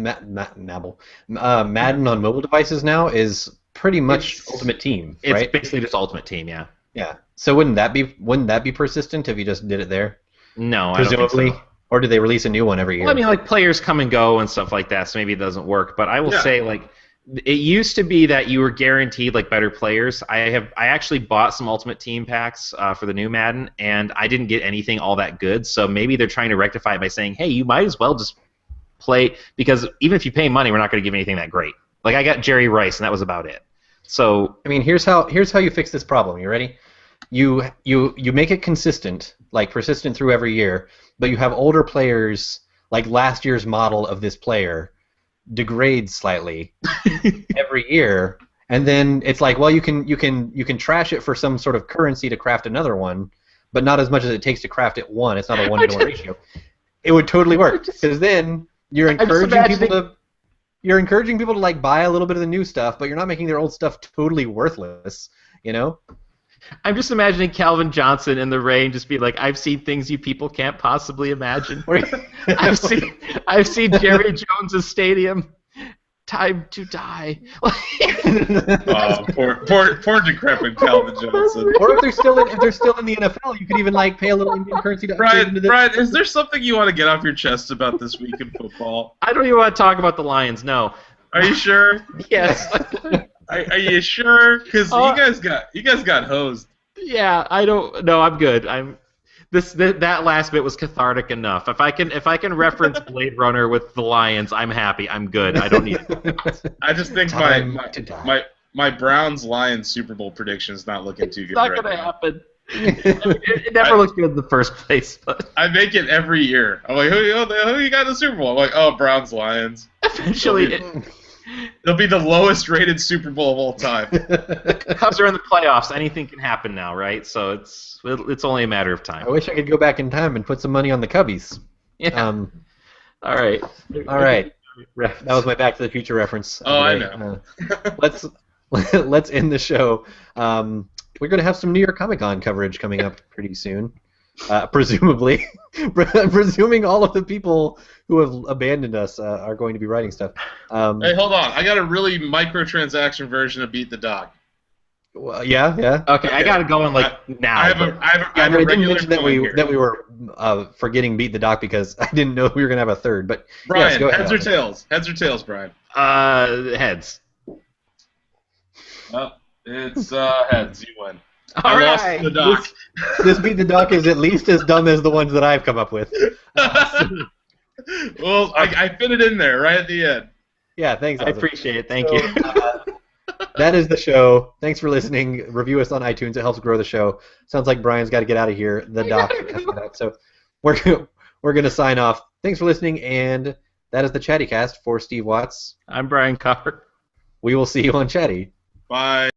Speaker 1: on mobile devices now is pretty much Ultimate Team, right?
Speaker 2: It's basically just Ultimate Team, yeah.
Speaker 1: Yeah. So wouldn't that be persistent if you just did it there?
Speaker 2: No,
Speaker 1: presumably.
Speaker 2: I don't think so.
Speaker 1: Or do they release a new one every year?
Speaker 2: Well, I mean, like players come and go and stuff like that, so maybe it doesn't work. But I will say, like It used to be that you were guaranteed like better players. I actually bought some Ultimate Team packs for the new Madden, and I didn't get anything all that good. So maybe they're trying to rectify it by saying, hey, you might as well just play, because even if you pay money, we're not going to give you anything that great. Like I got Jerry Rice, and that was about it. So
Speaker 1: I mean, here's how you fix this problem. You ready? You make it consistent, like persistent through every year, but you have older players, like last year's model of this player, degrade slightly every year, and then it's like, well, you can trash it for some sort of currency to craft another one, but not as much as it takes to craft it one. It's not a 1-to-1 ratio. It would totally work, because then you're encouraging people to like buy a little bit of the new stuff, but you're not making their old stuff totally worthless, you know?
Speaker 2: I'm just imagining Calvin Johnson in the rain just be like, I've seen things you people can't possibly imagine. I've seen Jerry Jones's stadium. Time to die.
Speaker 3: Poor decrepit Calvin Johnson.
Speaker 1: Or if they're still in the NFL, you could even like pay a little Indian currency to upgrade into the...
Speaker 3: Brian, is there something you want to get off your chest about this week in football?
Speaker 2: I don't even want to talk about the Lions. No.
Speaker 3: Are you sure?
Speaker 2: Yes.
Speaker 3: Are you sure? Because you guys got hosed.
Speaker 2: Yeah, I don't. No, I'm good. That last bit was cathartic enough. If I can reference Blade Runner with the Lions, I'm happy. I'm good. I don't need it.
Speaker 3: I just think my Browns Lions Super Bowl prediction is not looking too good.
Speaker 2: It's not going to happen. It never looked good in the first place. But
Speaker 3: I make it every year. I'm like, who you got in the Super Bowl? I'm like, oh, Browns Lions.
Speaker 2: Eventually,
Speaker 3: it'll be the lowest rated Super Bowl of all time.
Speaker 2: The Cubs are in the playoffs. Anything can happen now, right? So it's only a matter of time.
Speaker 1: I wish I could go back in time and put some money on the Cubbies.
Speaker 2: Yeah. All right.
Speaker 1: That was my Back to the Future reference.
Speaker 3: Oh, I know.
Speaker 1: Let's end the show. We're going to have some New York Comic Con coverage coming up pretty soon. Presumably, presuming all of the people who have abandoned us are going to be writing stuff.
Speaker 3: Hey, hold on! I got a really microtransaction version of Beat the Doc.
Speaker 1: Well, yeah.
Speaker 2: Okay, I got it going now.
Speaker 3: I
Speaker 1: didn't mention that we were forgetting Beat the Doc because I didn't know we were going to have a third. But
Speaker 3: Brian,
Speaker 1: yes, go ahead.
Speaker 3: Heads or tails? Heads or tails, Brian?
Speaker 2: Heads.
Speaker 3: It's heads. You win.
Speaker 2: All right.
Speaker 3: Lost the Doc.
Speaker 1: This Beat the Doc is at least as dumb as the ones that I've come up with.
Speaker 3: Well, I fit it in there right at the end.
Speaker 1: Yeah, thanks.
Speaker 2: I appreciate it. Thank you.
Speaker 1: That is the show. Thanks for listening. Review us on iTunes. It helps grow the show. Sounds like Brian's got to get out of here. The Doc. So we're going to sign off. Thanks for listening, and that is the Chattycast for Steve Watts.
Speaker 2: I'm Brian Copper.
Speaker 1: We will see you on Chatty.
Speaker 3: Bye.